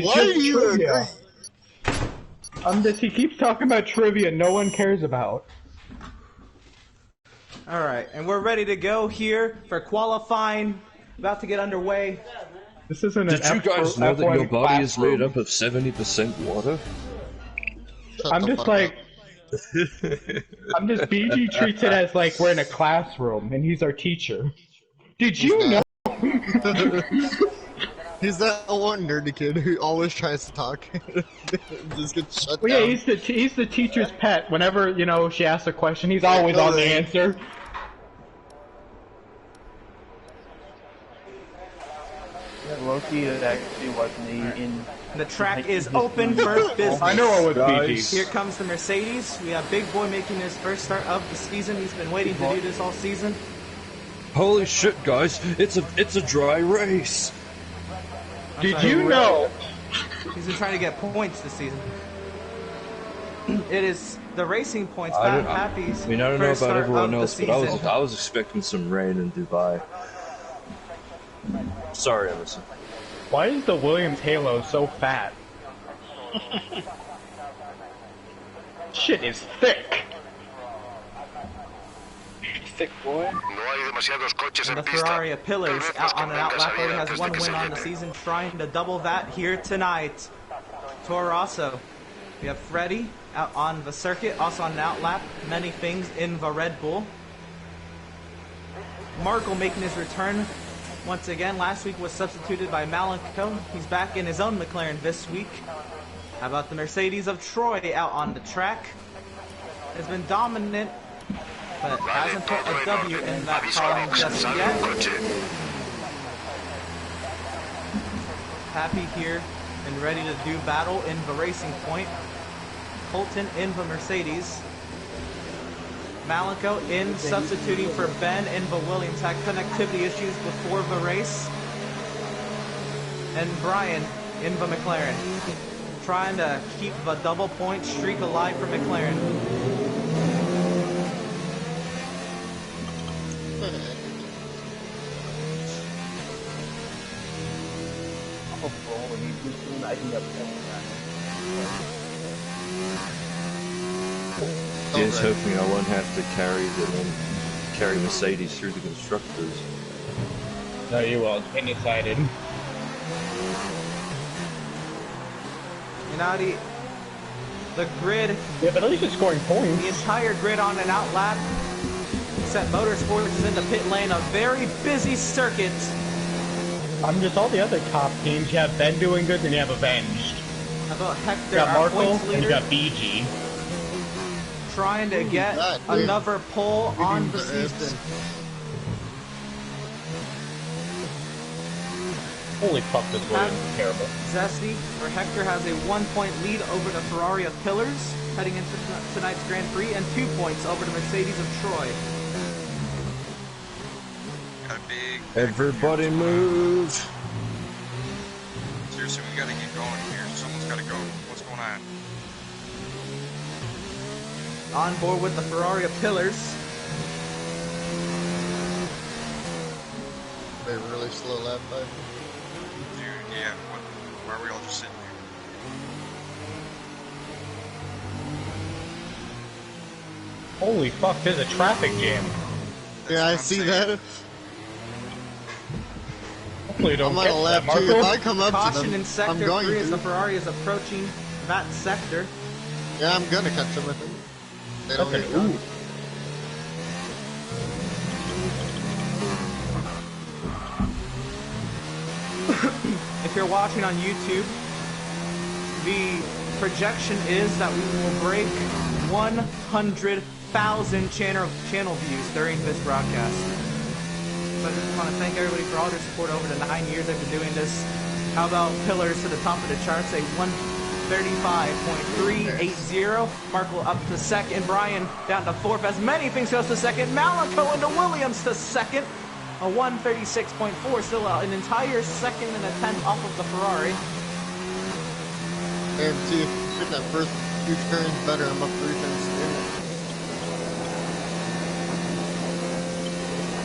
It's Why just do you trivia. He keeps talking about trivia no one cares about. Alright, and we're ready to go here for qualifying. About to get underway. This isn't Did you guys know that your body is made up of 70% water? I'm just like... BG treats it as like we're in a classroom and he's our teacher. Did you know? He's that one nerdy kid who always tries to talk. Just gets shut Well, down. yeah, he's the teacher's pet. Whenever, you know, she asks a question, he's always on the answer. Loki, it actually was me in... The track is open for business. I know it was BG. Here comes the Mercedes. We have Big Boy making his first start of the season. He's been waiting to do this all season. Holy shit, guys! It's a dry race. Did you know? He's been trying to get points this season. It is the racing points. I don't know about everyone else, but I was expecting some rain in Dubai. Sorry, Emerson. Why is the Williams Halo so fat? Shit is thick. Thick boy. And the Ferrari Pillars out on an outlap already has one win on the season, trying to double that here tonight. Toro Rosso. We have Freddie out on the circuit, also on an outlap. Many things in the Red Bull. Markle making his return once again. Last week was substituted by Malenko. He's back in his own McLaren this week. How about the Mercedes of Troy out on the track? Has been dominant, but hasn't put a W in that column just yet. Happy here and ready to do battle in the Racing Point. Colton in the Mercedes. Malenko in, substituting for Ben in the Williams. Had connectivity issues before the race. And Brian in the McLaren. Trying to keep the double point streak alive for McLaren. Here's hoping I won't have to carry Mercedes through the constructors. No, you won't. Get excited. Gennady, the grid. Yeah, but at least you're scoring points. The entire grid on an outlap. Except Motorsports is in the pit lane. A very busy circuit. I'm just all the other top teams. You have Ben doing good, then you have Avenged. How about Hector, You got our Markle, points and you leader, got BG. trying to get another pole on the season. Holy fuck, this Williams is terrible. Zesty, or Hector, has a 1-point lead over the Ferrari of Pillars, heading into tonight's Grand Prix, and 2 points over the Mercedes of Troy. Got a big... Everybody move! Seriously, we gotta get going here. Someone's gotta go. What's going on? On board with the Ferrari of Pillars. They really slow lap by. Dude, yeah. Why are we all just sitting here? Holy fuck, there's a traffic jam. Yeah, I see that. Hopefully you don't I'm on get a lap that, too. Marco. If I come up to Caution them, in I'm Sector going 3 as the to. Ferrari is approaching that sector. Yeah, I'm gonna catch them with them. They don't Okay, get done. ooh. If you're watching on YouTube, the projection is that we will break 100,000 channel views during this broadcast. So I just want to thank everybody for all their support over the 9 years they've been doing this. How about Pillars to the top of the charts, a 135.380. Markle up to second. Brian down to fourth. As many things goes to second. Malenko into Williams to second. A 136.4, still an entire second and a tenth off of the Ferrari. And see if you get that first few turns better. I'm up 3 turns in.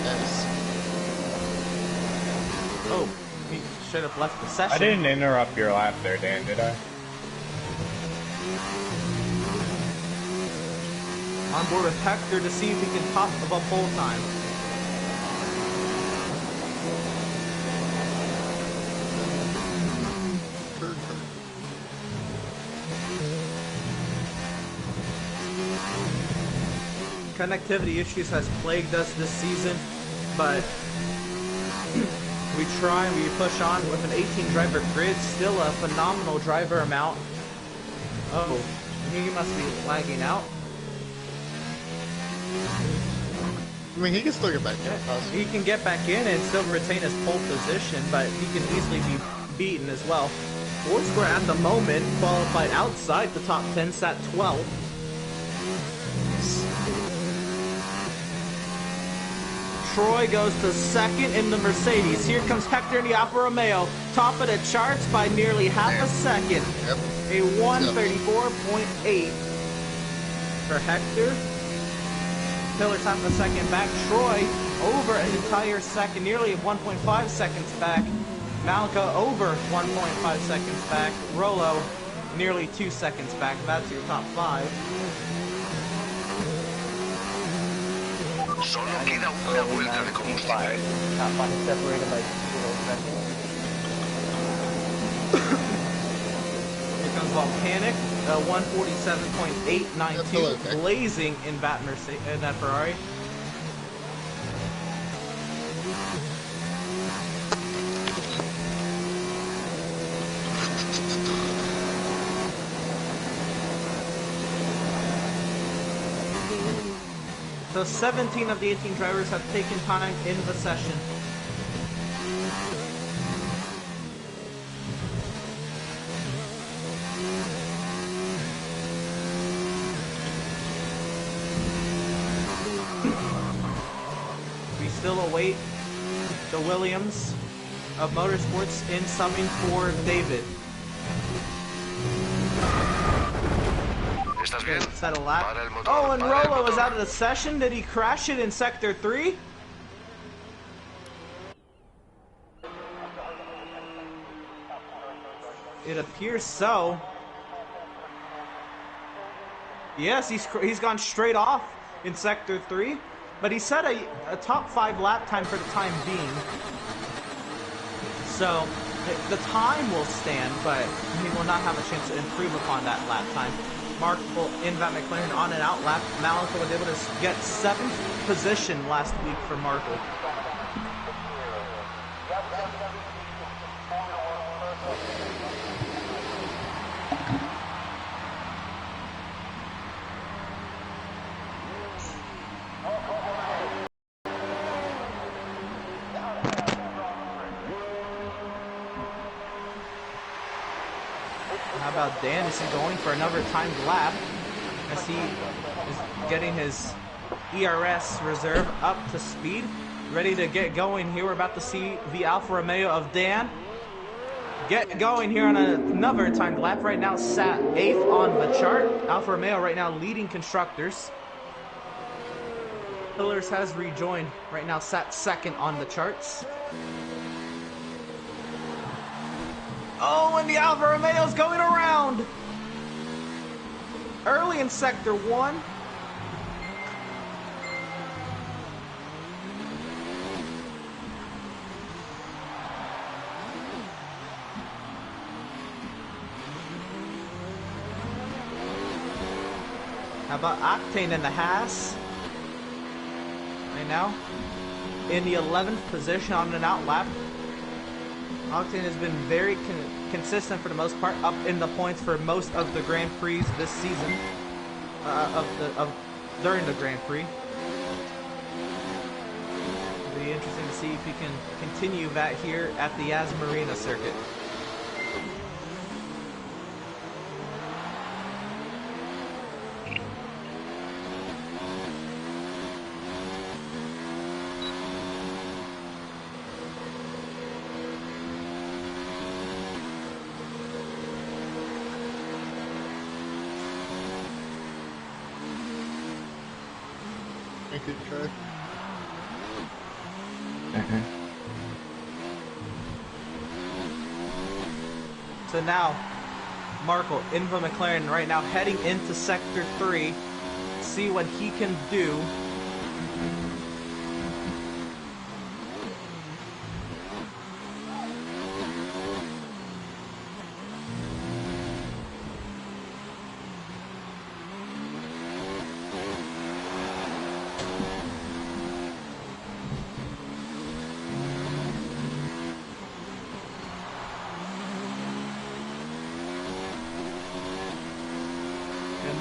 Nice. Oh, he straight up left the session. I didn't interrupt your lap there, Dan, did I? On board with Hector to see if he can top of a pole time. Connectivity issues has plagued us this season, but we try and we push on with an 18 driver grid, still a phenomenal driver amount. Oh, he must be lagging out. I mean, he can still get back in. He can get back in and still retain his pole position, but he can easily be beaten as well. Foursquare at the moment qualified outside the top 10, sat 12. Troy goes to second in the Mercedes. Here comes Hector in the Alfa Romeo, top of the charts by nearly half a second. Yep. A 134.8 for Hector. Pillar's half a second back. Troy over an entire second, nearly 1.5 seconds back. Malika over 1.5 seconds back. Rolo nearly 2 seconds back. That's your top 5. Solo queda una vuelta de combustible. Top 5 separated by 2 seconds. Here comes Volcanic, 147.892, blazing in that Ferrari. So 17 of the 18 drivers have taken time in the session. We still await the Williams of Motorsports in subbing for David. ¿Estás bien? Set a lap. Para el motor, Oh, and para el Rolo is motor. out of the session. Did he crash it in Sector 3? It appears so. Yes, he's gone straight off in Sector 3, but he set a top 5 lap time for the time being. So the time will stand, but he will not have a chance to improve upon that lap time. Mark in that McLaren on and out lap. Malika was able to get 7th position last week for Markle. How about Dan? Is he going for another timed lap as he is getting his ERS reserve up to speed, ready to get going here? We're about to see the Alfa Romeo of Dan get going here on another timed lap. Right now sat 8th on the chart. Alfa Romeo right now leading constructors. Pillars has rejoined, right now sat 2nd on the charts. Oh, and the Alfa Romeo's going around! Early in Sector 1. How about Octane and the Haas? Right now, in the 11th position on an out lap. Octane has been very consistent for the most part, up in the points for most of the Grand Prix this season, during the Grand Prix. It'll be interesting to see if he can continue that here at the Yas Marina circuit. Good try. So now, Markle in for McLaren right now, heading into Sector 3. See what he can do.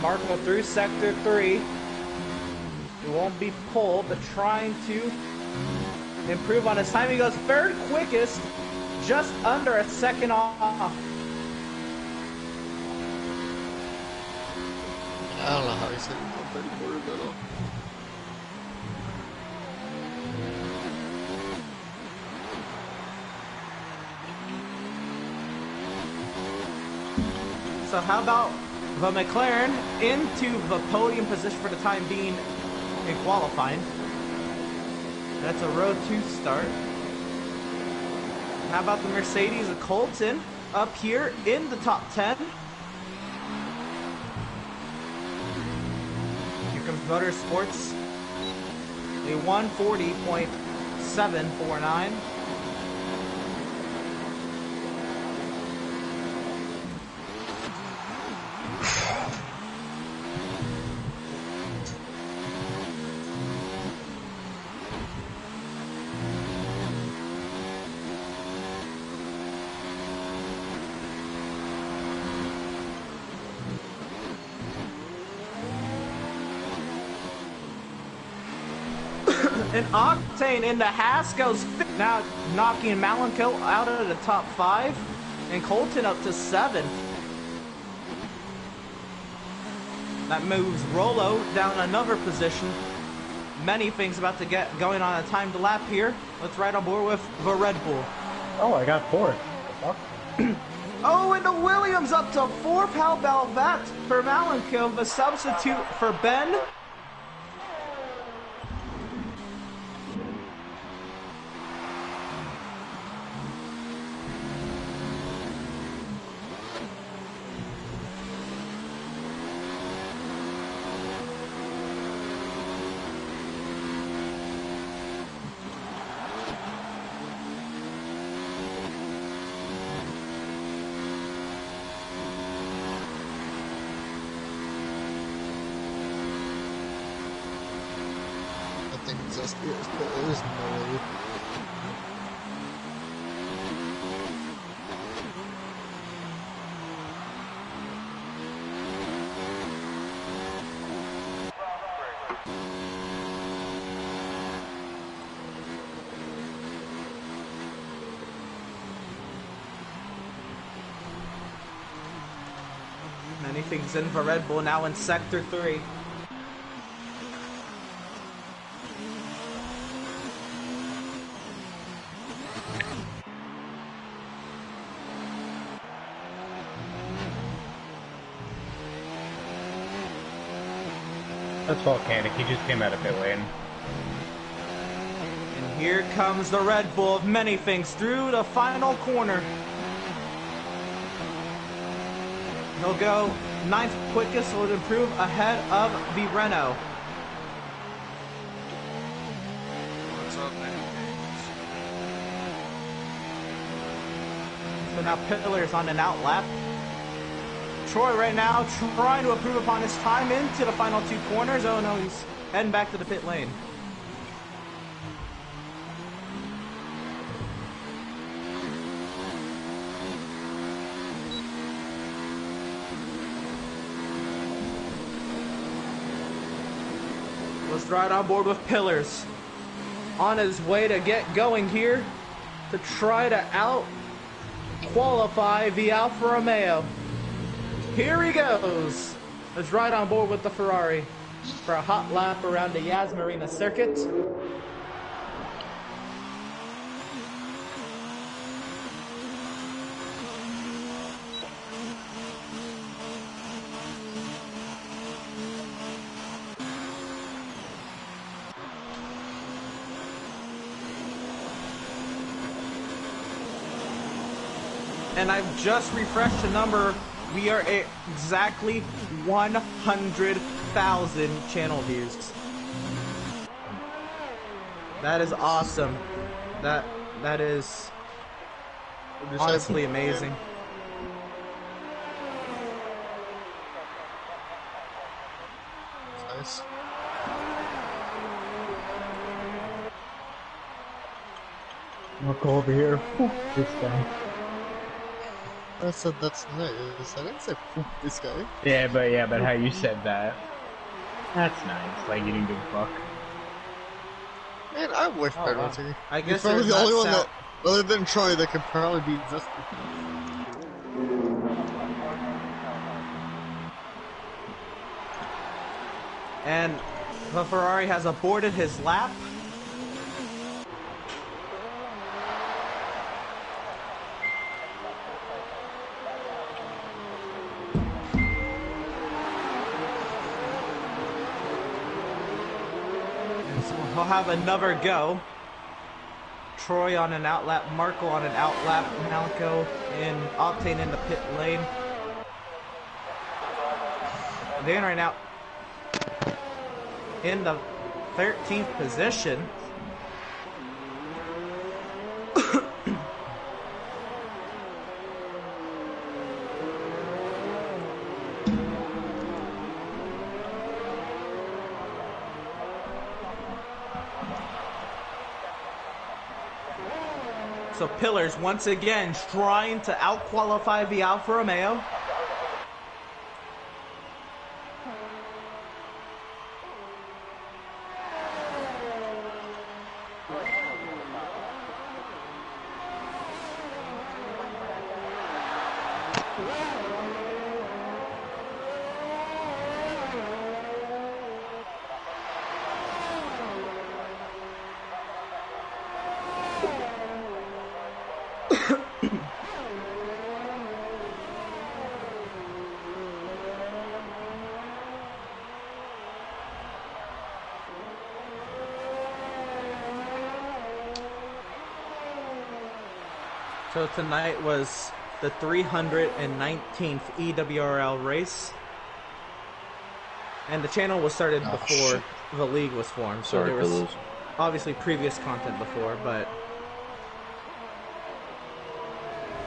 Markle through Sector 3. It won't be pulled, but trying to improve on his time. He goes third quickest, just under a second off. I don't know how he's hitting 134 middle. So how about the McLaren into the podium position for the time being in qualifying? That's a row 2 start. How about the Mercedes of Colton up here in the top 10? Here comes Motorsports. A 140.749. And Octane in the Haas goes now, knocking Malenko out of the top 5 and Colton up to 7th. That moves Rolo down another position. Many things about to get going on a timed lap here. Let's ride on board with the Red Bull. Oh, I got 4th. Oh, and the Williams up to 4th. How about that for Malenko, the substitute for Ben? There's no way. Many things in for Red Bull now in Sector 3. That's volcanic. He just came out of pit lane. And here comes the Red Bull of many things through the final corner. He'll go 9th quickest, will improve ahead of the Renault. What's up, man? So now Pillars on an out lap. Troy right now trying to improve upon his time into the final 2 corners. Oh no, he's heading back to the pit lane. Let's ride on board with Pillars. On his way to get going here to try to out-qualify the Alfa Romeo. Here he goes. Let's ride on board with the Ferrari for a hot lap around the Yas Marina circuit. And I've just refreshed the number. We are at exactly 100,000 channel views. That is awesome. That is honestly amazing. Nice. I'll go over here. This guy. I said that's nice. I didn't say this guy. Yeah, but how you said that. That's nice. Like you didn't give a fuck. Man, I wish Oh, better wow. to. I guess You're probably there's the only that one sound. that, other than Troy, that could probably beat Justin. And the Ferrari has aborted his lap. And so he'll have another go. Troy on an outlap, Marco on an outlap, Malco in Octane in the pit lane. Dan right now in the 13th position. So Pillars once again trying to out-qualify the Alfa Romeo. So tonight was the 319th EWRL race. And the channel was started before the league was formed. So Sorry, there was Pillows. obviously previous content before, but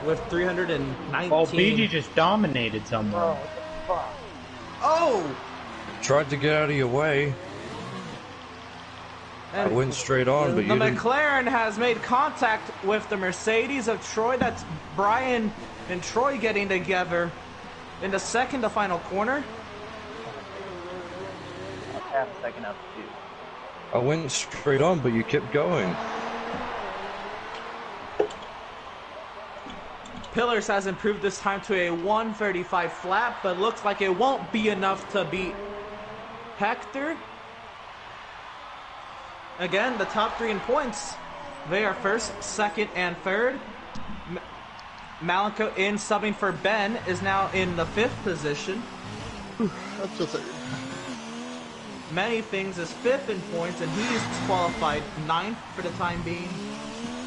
with 319... Oh, BG just dominated someone. Oh! Tried to get out of your way. I And went straight on, but the you didn't. McLaren has made contact with the Mercedes of Troy. That's Brian and Troy getting together in the second to final corner. Half a second up to 2. I went straight on, but you kept going. Pillars has improved this time to a 135 flat, but looks like it won't be enough to beat Hector. Again, the top three in points. They are first, second, and third. Malenko in subbing for Ben is now in the 5th position. That's just it. Many Things is 5th in points, and he's qualified 9th for the time being.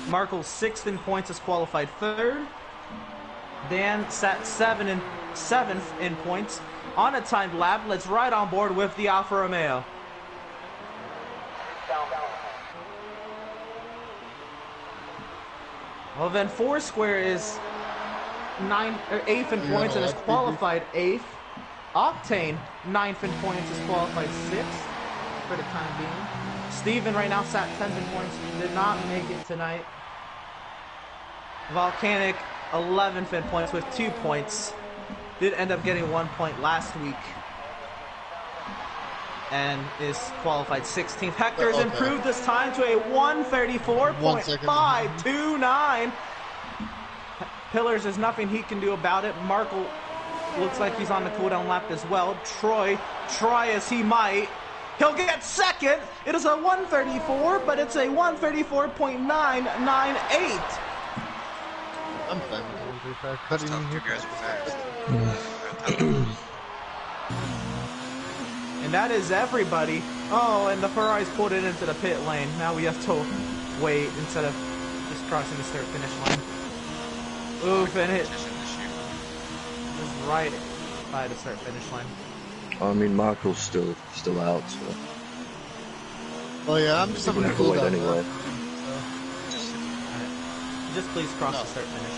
Markle 6th in points is qualified 3rd. Dan sat 7th in points on a timed lap. Let's ride on board with the Alfa Romeo. Well, then Foursquare is 8th in points and is qualified 8th. Octane 9th in points is qualified 6th for the time being. Steven right now sat 10th in points, did not make it tonight. Volcanic 11th in points with 2 points. Did end up getting 1 point last week. And is qualified 16th. Hector's improved this time to a 134.529. Pillars, there's nothing he can do about it. Markle looks like he's on the cooldown lap as well. Troy, try as he might. He'll get second. It is a 134, but it's a 134.998. I'm fine with it. Cutting in You here. guys were fast. And that is everybody. Oh, and the Ferrari's pulled it into the pit lane. Now we have to wait instead of just crossing the start finish line. Oof, and it Competition issue. is right by the start-finish line. I mean, Michael's still out, so Oh yeah, I'm just he's having gonna a have to wait cooldown. anyway. Just please cross the start-finish.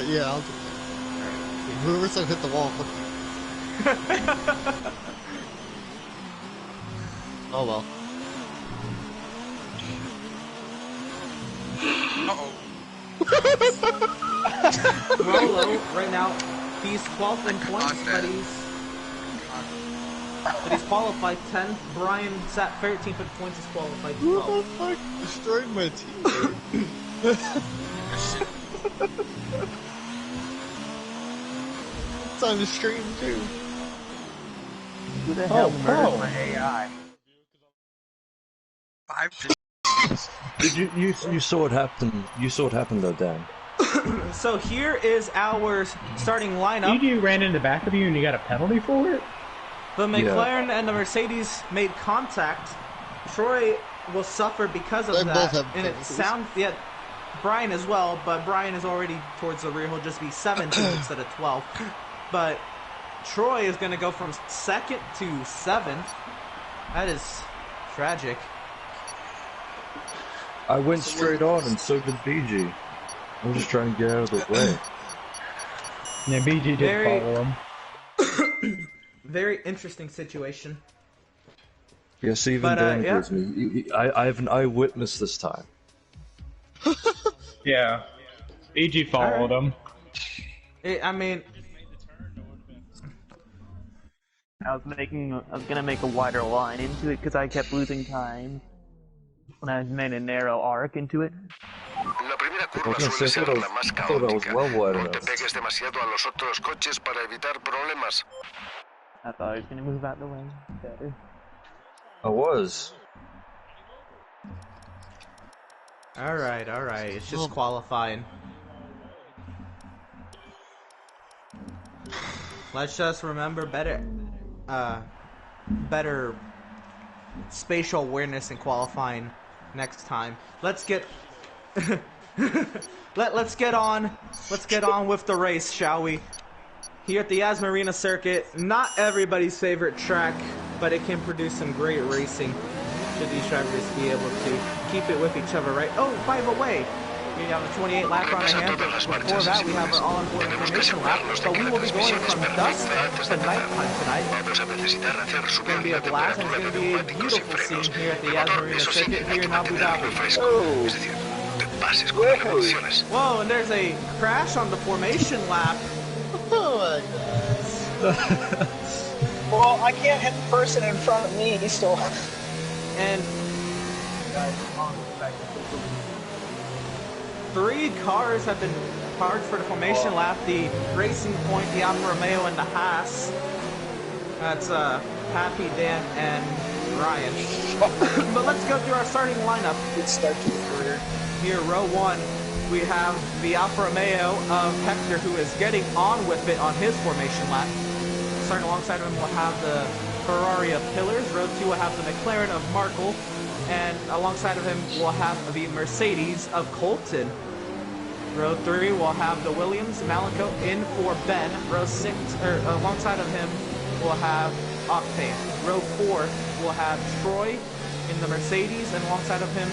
Yeah, I'll do that. Whoever said hit the wall, fuck you. Oh well. Uh-oh. Rolo, right now, he's 12th in points, but he's qualified 10th. Brian sat 13th in points, is qualified Who the 12th. fuck destroyed my team? It's on the stream too. Who the hell murdered my AI? 5 Did you saw what happened? You saw what happened though, Dan. So here is our starting lineup. EG ran in the back of you and you got a penalty for it? The McLaren and the Mercedes made contact. Troy will suffer because of They that. both have And it penalties. sounds, yeah, Brian as well, but Brian is already towards the rear. He'll just be 17th instead of 12th. But Troy is going to go from 2nd to 7th. That is tragic. I went straight on, and so did BG. I'm just trying to get out of the way. Yeah, BG did follow him. Very interesting situation. Yes, even But, Dan yeah. agrees with me. I have an eyewitness this time. Yeah. EG followed him. I mean, I was gonna make a wider line into it because I kept losing time when I made a narrow arc into it. La primera curva Well, suele I ser thought la más I thought I was caótica. well wide No te enough. pegues demasiado a los otros coches para evitar problemas. I thought I was gonna move out the way better. I was. alright. It's just qualifying. Let's just remember better spatial awareness in qualifying next time. Let's get let's get on with the race, shall we? Here at the Yas Marina circuit, not everybody's favorite track, but it can produce some great racing should these drivers be able to keep it with each other, right? Oh, by the way, we have a 28 lap on our hand, but before that we have our all-important formation lap, but we will be going from dusk to nighttime tonight. Vamos a necesitar hacer It's subir going to be la a blast, and temperatura it's de going to be a neumáticos y beautiful frenos. scene here at the El Yas motor, Marina eso sí, circuit hay here que in Abu mantenerlo Dhabi. fresco. Es decir, te pases con revoluciones. Whoa, and there's a crash on the formation lap. Oh my god. Well, I can't hit the person in front of me, so... And 3 cars have been parked for the formation lap. The Racing Point, the Alfa Romeo, and the Haas. That's Pappy, Dan, and Ryan. But let's go through our starting lineup. Good start to the career. Here, row 1, we have the Alfa Romeo of Hector, who is getting on with it on his formation lap. Starting alongside of him, we'll have the Ferrari of Pillars. Row 2 will have the McLaren of Markle. And alongside of him, we'll have the Mercedes of Colton. Row 3 will have the Williams, Malico in for Ben. Row 6, alongside of him, we'll have Octane. Row 4 will have Troy in the Mercedes, and alongside of him,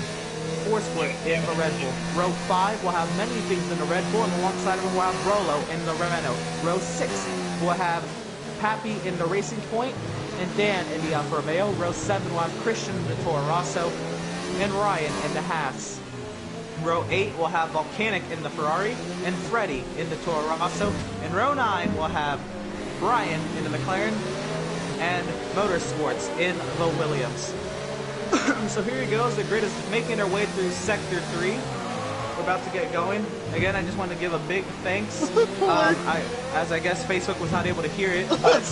Forsplit in the Red Bull. Row 5 will have many things in the Red Bull, and alongside of him, we'll have Rolo in the Renault. Row 6 will have Pappy in the Racing Point, and Dan in the Alfa Romeo. Row 7 will have Christian in the Toro Rosso, and Ryan in the Haas. Row 8 will have Volcanic in the Ferrari, and Freddy in the Toro Rosso. In row 9 we'll have Brian in the McLaren, and Motorsports in the Williams. So here he goes, the grid is making their way through Sector 3. We're about to get going. Again, I just want to give a big thanks. As I guess Facebook was not able to hear it, but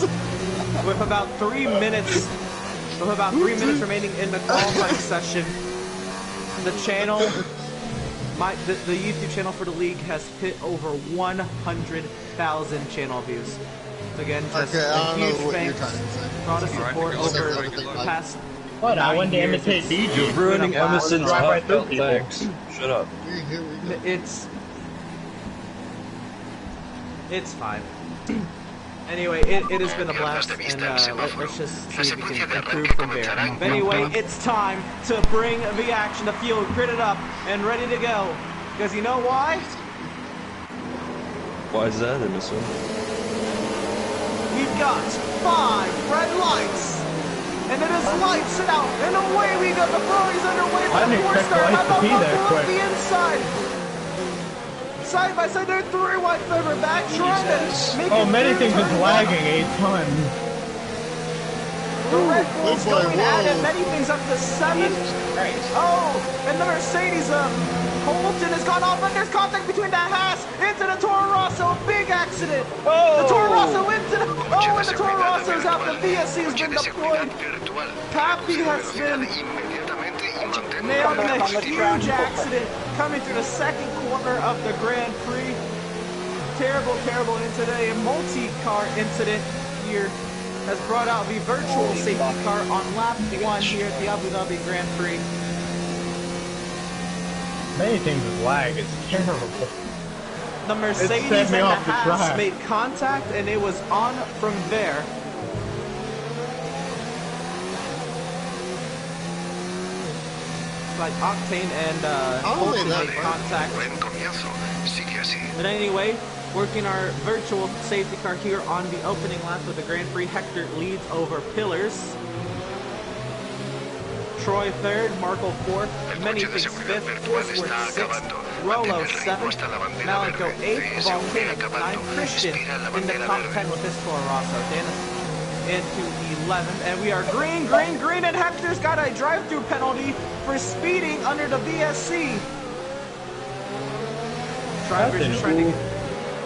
with about 3 minutes remaining in the qualifying session, the channel, the YouTube channel for the league has hit over 100,000 channel views. So again, just Okay, I a don't know huge what you're thanks trying to say. for all the support over Everything the like- past. What? I 9 wanted to years. imitate BG. You're ruining Been a blast. Emerson's Drive right through heartfelt people. thanks. Shut up. Here we go. It's It's fine. Anyway, it has been a blast, and let's just see if we can improve from there. But anyway, it's time to bring the action, the fuel gridded up and ready to go. Because you know why? Why is that in this one? We've got 5 red lights. And it is lights out, and away we go. The Ferrari's underway for the 4-star. How about the the inside? Side by side, they're 3 wide over back. Trying to make Oh, many things is lagging a ton. The Red Bull's going at it. Many things up to 7. Oh, and the Mercedes Colton has gone off, and there's contact between the Haas into the Toro Rosso. Big accident. Oh. The Toro Rosso into the... Oh, and the Toro Rosso's out. The VSC has been deployed. Pappy has been nailed in a huge accident coming through the second corner of the Grand Prix. Terrible, terrible incident. A multi-car incident here has brought out the virtual safety car on lap 1 here at the Abu Dhabi Grand Prix. Many things is lag. It's terrible. The Mercedes and the Haas made contact, and it was on from there. Like Octane and Colton made contact. But anyway, working our virtual safety car here on the opening lap of the Grand Prix. Hector leads over Pillars. Troy 3rd, Marco 4th, Manythings 5th, Forsworth 6th, Rolo 7th, Malenko 8th, Volcanic 9th, Christian in the top 10 with his Toro Rosso. Dennis into 11th, and we are green, green, green, and Hector's got a drive-through penalty for speeding under the VSC. Drivers are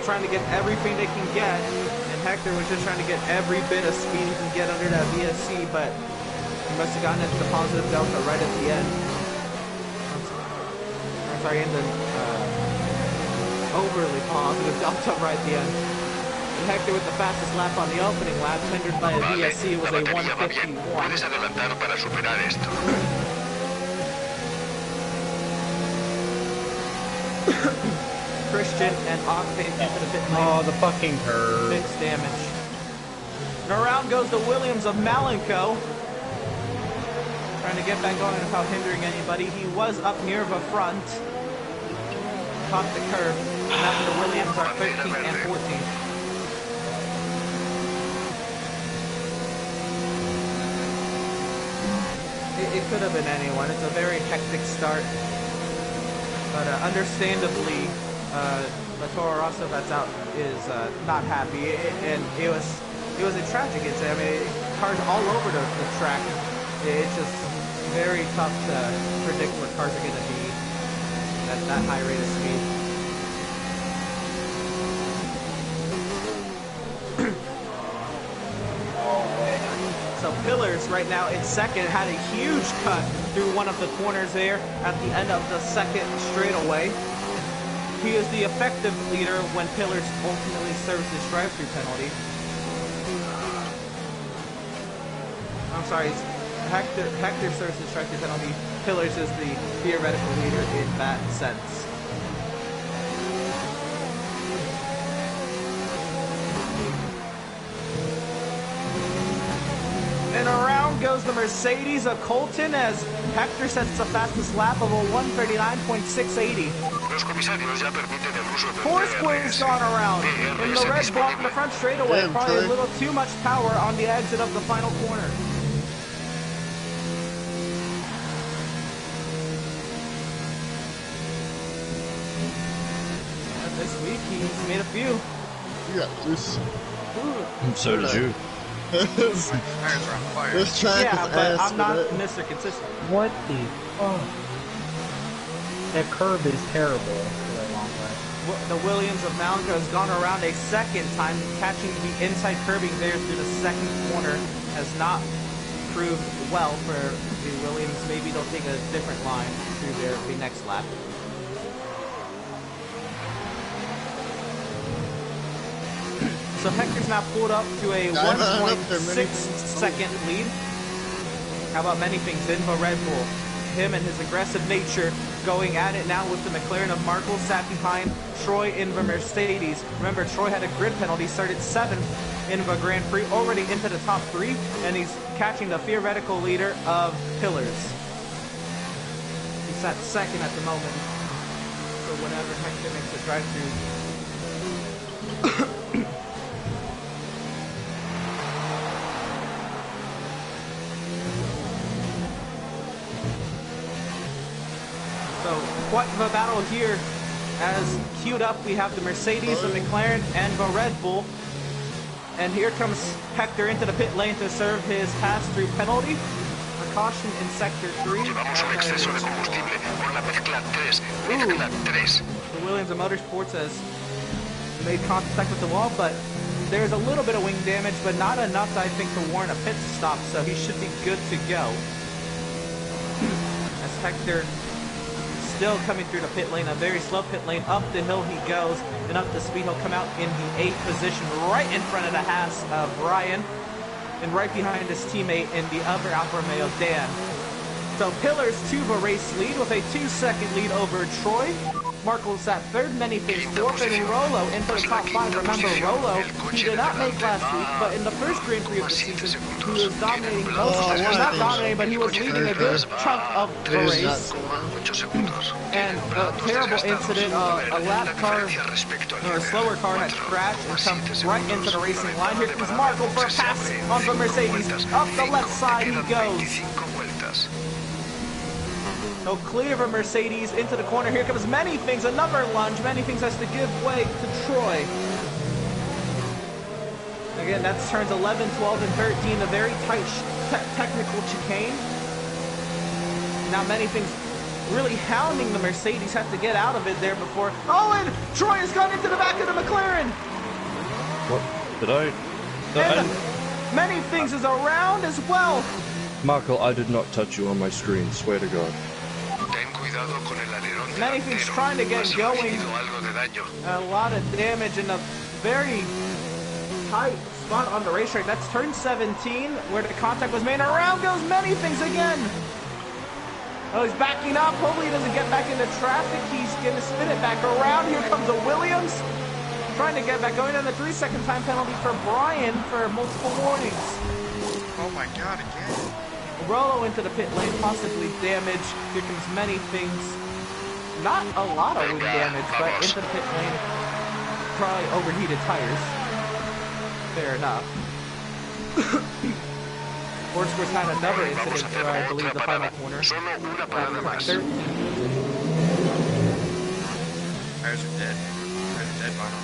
trying to get everything they can get, and Hector was just trying to get every bit of speed he can get under that VSC, but he must have gotten into the positive delta right at the end. I'm sorry, in the overly positive delta right at the end. And Hector with the fastest lap on the opening lap, hindered by a VSC, was a 151. Christian and Octane into the pit lane. Oh, the fucking curve. 6 damage. And around goes the Williams of Malenko. Trying to get back on it without hindering anybody. He was up near the front. Caught the curve. And after the Williams are 13 and 14. It could have been anyone. It's a very hectic start. But understandably, the Toro Rosso that's out is not happy. And it was a tragic incident. I mean, cars all over the track. It's just very tough to predict what cars are going to be at that high rate of speed. So Pillars right now in second had a huge cut through one of the corners there at the end of the second straightaway. He is the effective leader when Pillars ultimately serves his drive-through penalty. I'm sorry. Hector serves his drive-through penalty. Pillars is the theoretical leader in that sense. And around goes the Mercedes of Colton as Hector sets the fastest lap of a 139.680. Foursquare's gone around, and the red block in the front straightaway. Probably a little too much power on the exit of the final corner. This week he's made a few. You got loose. So did you. Tires are on fire. This track Yeah, is but ass I'm not with it. Mr. Consistent. What the fuck? That curve is terrible for that long way. The Williams of Malenko has gone around a second time, catching the inside curbing there through the second corner. Has not proved well for the Williams. Maybe they'll take a different line through the next lap. So Hector's now pulled up to a 1.6 second lead. How about Manythings in the Red Bull? him and his aggressive nature going at it now with the McLaren of Markle sat behind Troy in the Mercedes. Remember, Troy had a grid penalty, started 7th in the Grand Prix, already into the top 3, and he's catching the theoretical leader of Pillars. He's at 2nd at the moment. So whenever Hector makes a drive-through. So quite the battle here. As queued up, we have the Mercedes, the McLaren, and the Red Bull. And here comes Hector into the pit lane to serve his pass-through penalty. A caution in Sector 3. Llevamos un exceso de combustible por la mezcla 3. Mezcla 3. The Williams of Motorsports has made contact with the wall, but there's a little bit of wing damage, but not enough, I think, to warrant a pit stop, so he should be good to go. As Hector still coming through the pit lane, a very slow pit lane. Up the hill he goes, and up the speed he'll come out in the 8th position, right in front of the Haas of Ryan, and right behind his teammate in the other Alfa Romeo, Dan. So Pillars to the race lead with a 2-second lead over Troy. Markle's at 3rd, many things 4th, and Rolo into the top 5. Remember, Rolo, he did not make last week, but in the first Grand Prix of the season, he was dominating most of it. Well, not dominating, but he was leading a good chunk of the race. And a terrible incident, a lap car, or a slower car had crashed and come right into the racing line. Here comes Markle for a pass on the Mercedes. Up the left side he goes. So clear of Mercedes into the corner. Here comes Many Things, another lunge. Many Things has to give way to Troy. Again, that's turns 11, 12, and 13, a very tight technical chicane. Now Many Things really hounding the Mercedes, have to get out of it there before. Oh, and Troy has gone into the back of the McLaren. What? Did I? And Many Things is around as well. Markle, I did not touch you on my screen, swear to God. Many Things trying to get going. A lot of damage in a very tight spot on the racetrack. That's turn 17 where the contact was made. Around goes Many Things again. Oh, he's backing up. Hopefully he doesn't get back into traffic. He's going to spin it back around. Here comes a Williams. Trying to get back going on the 3-second time penalty for Brian for multiple warnings. Oh my god, again. Rolo into the pit lane, possibly damage. Here comes Many Things. Not a lot of wing damage, but into the pit lane. Probably overheated tires. Fair enough. Foursquare's had another incident for, I believe, the final corner. Tires are dead. Tires are dead by now.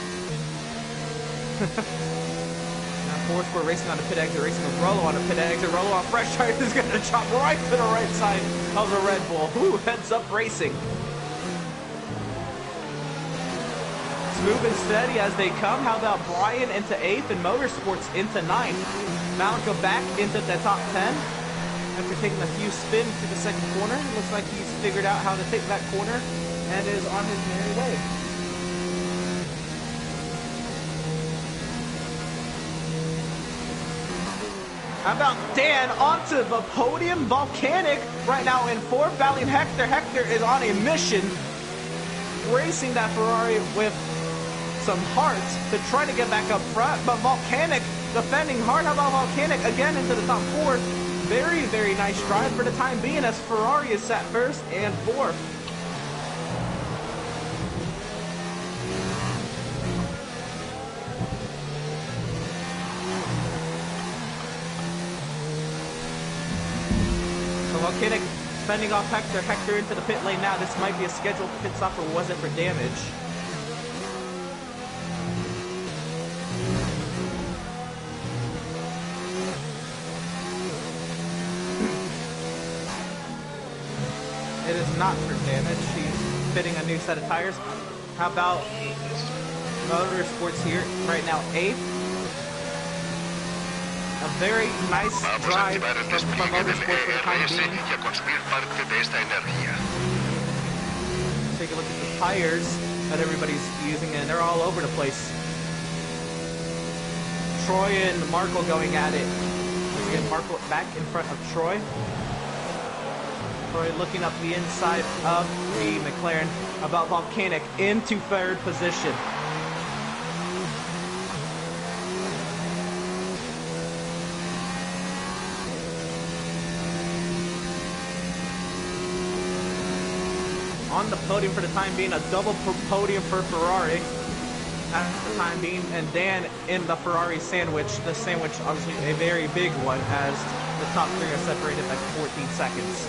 Now Foursquare racing on the pit exit, racing with Rolo on the pit exit. Rolo on fresh tires is going to chop right to the right side of the Red Bull. Ooh, heads up racing. Smooth and steady as they come. How about Brian into 8th and Motorsports into 9th? Malika back into the top 10 after taking a few spins to the second corner. Looks like he's figured out how to take that corner and is on his merry way. How about Dan onto the podium? Volcanic right now in 4th, battling Hector. Hector is on a mission, racing that Ferrari with some heart to try to get back up front, but Volcanic defending hard. How about Volcanic again into the top 4? Very, very nice drive for the time being as Ferrari is sat 1st and 4th. So Volcanic fending off Hector. Hector into the pit lane now. This might be a scheduled pit stop or was it for damage? It is not for damage. He's fitting a new set of tires. How about Motorsports here? Right now, 8th. A very nice drive from Motorsports for the time being. Take a look at the tires that everybody's using, and they're all over the place. Troy and Markle going at it. Once again, Markle back in front of Troy. Troy looking up the inside of the McLaren about Volcanic into third position. On the podium for the time being, a double podium for Ferrari at the time being, and Dan in the Ferrari sandwich. The sandwich, obviously a very big one, as the top three are separated by 14 seconds.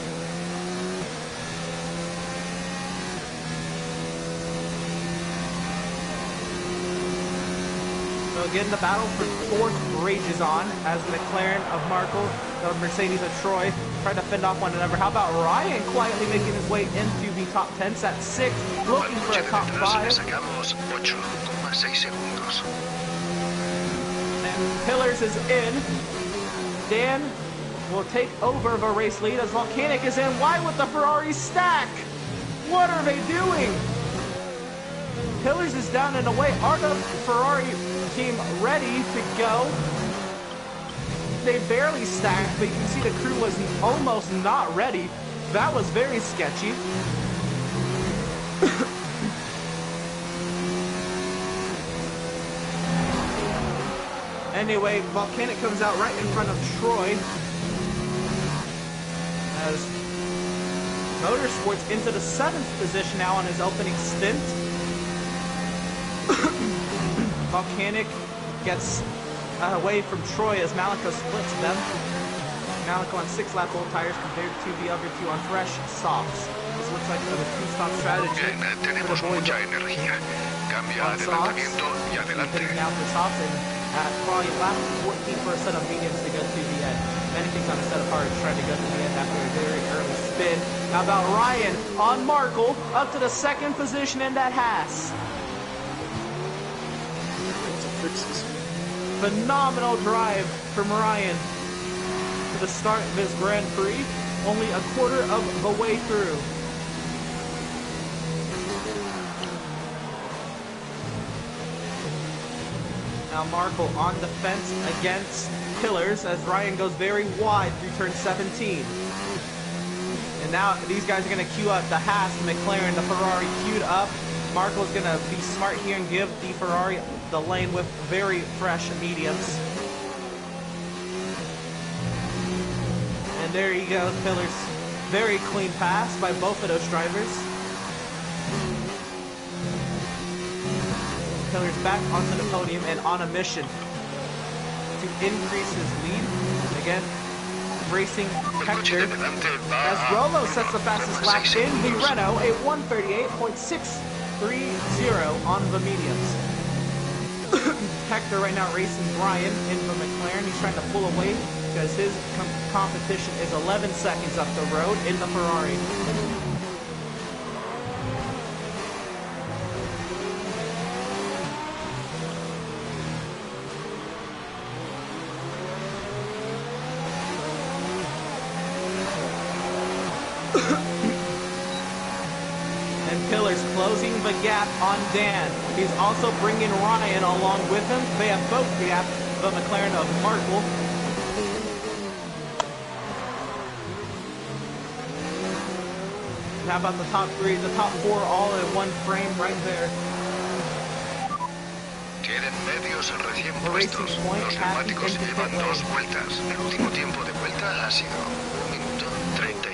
So again, the battle for fourth rages on as the McLaren of Markle, the Mercedes of Troy, try to fend off one another. How about Ryan quietly making his way into the top 10, at 6, looking for a top 5. And Pillars is in. Dan will take over the race lead as Volcanic is in. Why would the Ferrari stack? What are they doing? Pillars is down and away. Are the Ferrari team ready to go? They barely stacked, but you can see the crew was almost not ready. That was very sketchy. Anyway, Volcanic comes out right in front of Troy as Motorsports into the 7th position now on his opening stint. Volcanic gets away from Troy as Malico splits them. Malico on 6-lap old tires compared to the other two on fresh softs. This looks like a two-stop strategy. Tenemos mucha energía. Cambia adelantamiento y adelante. Now for softs and probably lap 14 for a set of mediums to go to the end. Anything's on a set of hards trying to go to the end after a very early spin. How about Ryan on Markle up to the 2nd position in that Haas. Phenomenal drive from Ryan to the start of his Grand Prix, only a quarter of the way through. Now Markle on the fence against Pillars as Ryan goes very wide through turn 17. And now these guys are going to queue up the Haas, the McLaren, the Ferrari queued up. Markle's going to be smart here and give the Ferrari the lane with very fresh mediums. And there you go, Pillars. Very clean pass by both of those drivers. Pillars back onto the podium and on a mission to increase his lead. Again, racing Hector as Rolo sets the fastest lap in the Renault, a 138.630 on the mediums. Hector right now racing Brian in the McLaren. He's trying to pull away because his competition is 11 seconds up the road in the Ferrari. Pillars closing the gap on Dan. He's also bringing Ryan along with him. They have both gapped the McLaren of Markle. How about the top 3, the top 4 all in one frame right there. Tienen medios recién puestos. Los neumáticos llevan 2 vueltas. El último tiempo de vuelta ha sido 1 minuto 39.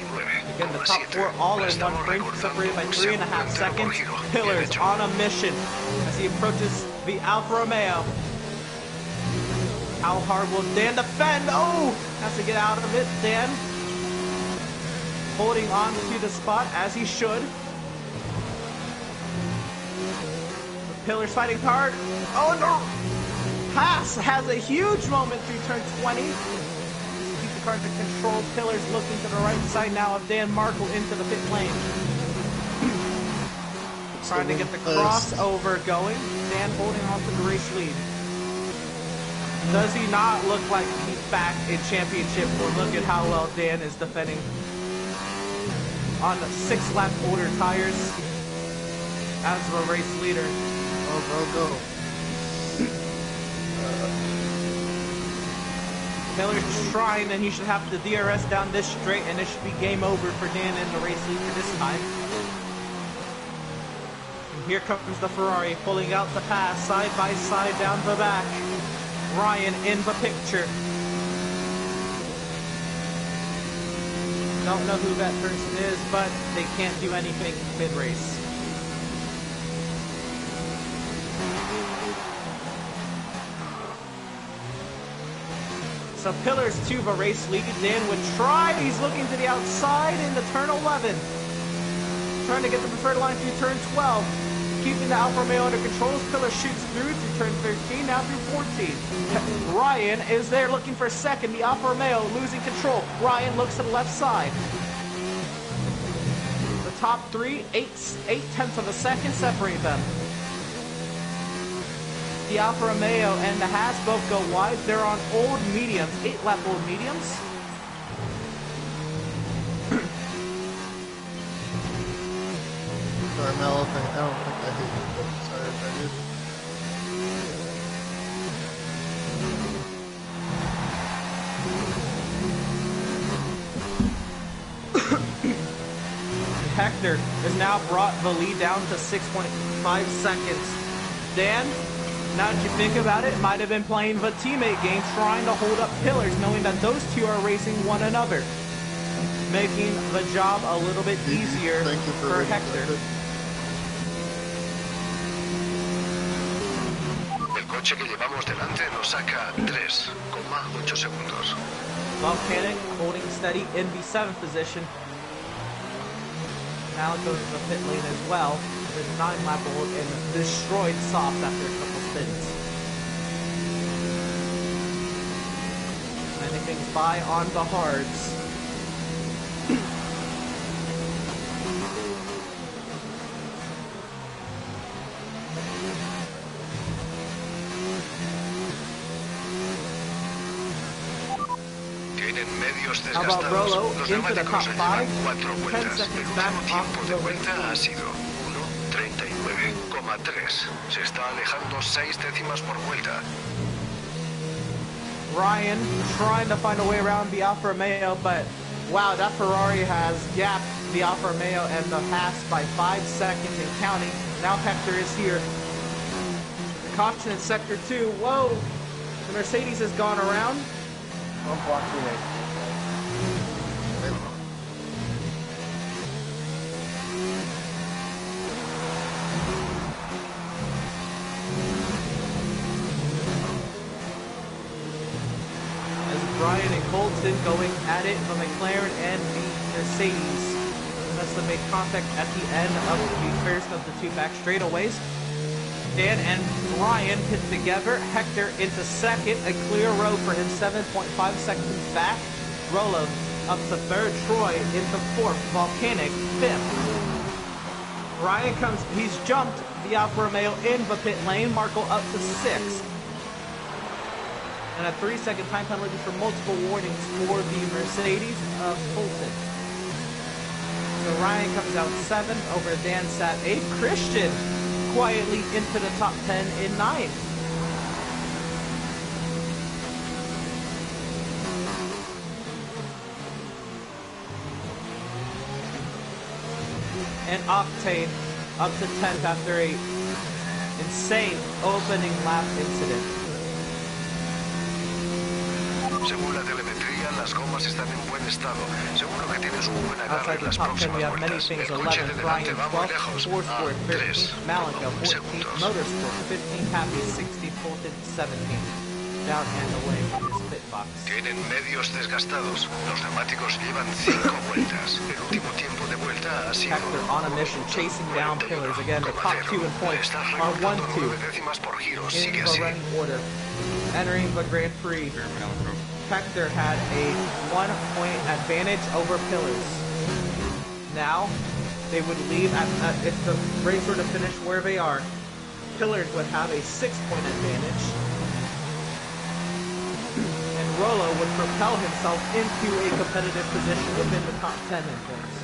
Again, the top 4 all in one frame, separated by 3.5 seconds. Pillars on a mission as he approaches the Alfa Romeo. How hard will Dan defend? Oh, has to get out of it. Dan holding on to the spot as he should. The Pillars fighting hard. Oh no! Haas has a huge moment through turn 20. Trying to control. Pillars looking to the right side now of Dan Markle into the pit lane. Trying to get the crossover going. Dan holding on to the race lead. Does he not look like he's back in championship? Or look at how well Dan is defending on 6-lap older tires as the race leader. Go, go, go. Miller's trying, and he should have to DRS down this straight, and it should be game over for Dan in the race lead for this time. And here comes the Ferrari, pulling out the pass, side by side down the back. Ryan in the picture. Don't know who that person is, but they can't do anything mid-race. So Pillars to the race lead. Dan would try. He's looking to the outside into turn 11. Trying to get the preferred line through turn 12. Keeping the Alfa Romeo under control. Pillars shoots through turn 13, now through 14. Ryan is there looking for second. The Alfa Romeo losing control. Ryan looks to the left side. The top three, 8/10 of a second separate them. The Alfa Romeo and the Haas both go wide. They're on old mediums, 8-lap old mediums. Sorry, Mel, I don't think I hit you, but sorry if I did. Hector has now brought the lead down to 6.5 seconds. Dan, now that you think about it, might have been playing the teammate game, trying to hold up Pillars, knowing that those two are racing one another, making the job a little bit easier for Hector. El coche que llevamos delante nos saca 3,8 segundos. Volcanic holding steady in the 7th position. Now it goes to the pit lane as well. The 9-lap old and destroyed soft after a couple spins. Anything by on the hards. How about Rolo into the top 5? 10 seconds back off the vuelta ha sido 1:39,3. Se está alejando 6 décimas por vuelta. Ryan trying to find a way around the Alfa Romeo, but wow, that Ferrari has gapped the Alfa Romeo and the Haas by 5 seconds and counting. Now Hector is here. The caution in sector 2. Whoa! The Mercedes has gone around. Don't block the way. Ryan and Colton going at it, the McLaren and the Mercedes. Unless they make contact at the end of the first of the two back straightaways. Dan and Ryan hit together. Hector into second, a clear road for him, 7.5 seconds back. Rolo up to third, Troy into fourth, Volcanic fifth. Ryan comes, he's jumped the Alfa Romeo in the pit lane, Marco up to sixth. And a 3-second time penalty for multiple warnings for the Mercedes of Fulton. So Ryan comes out 7th over Dan sat 8th. Christian quietly into the top 10 in 9th. And Octane up to 10th after a insane opening lap incident. Según la telemetría, las gomas están en buen estado. Seguro que tienes un buen agarre Outside en the las top 10, we próximas have many vueltas. things. El coche 11, de Brian delante va muy 12, lejos. Forsport, 13, Malika, 14, segundos. Motorsport, 15, Happy, 16, Fulton, 17. Down and away from his pit box. Tienen medios desgastados. Los neumáticos llevan 5 vueltas. El último tiempo de vuelta ha sido Hector on a mission, chasing down Pillars. Again, the top 2 in points are 1-2 décimas por giro. in Sigue the así. running order. Entering the Grand Prix, Hector had a 1-point advantage over Pillars. Now, they would leave if the race were to finish where they are, Pillars would have a 6-point advantage. And Rolo would propel himself into a competitive position within the top 10 in points.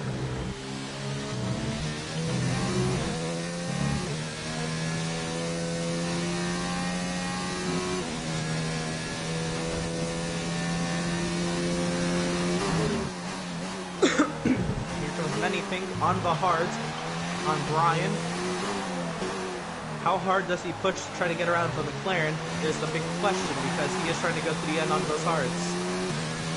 anything on the hards on Brian. How hard does he push to try to get around the McLaren is the big question, because he is trying to go to the end on those hards.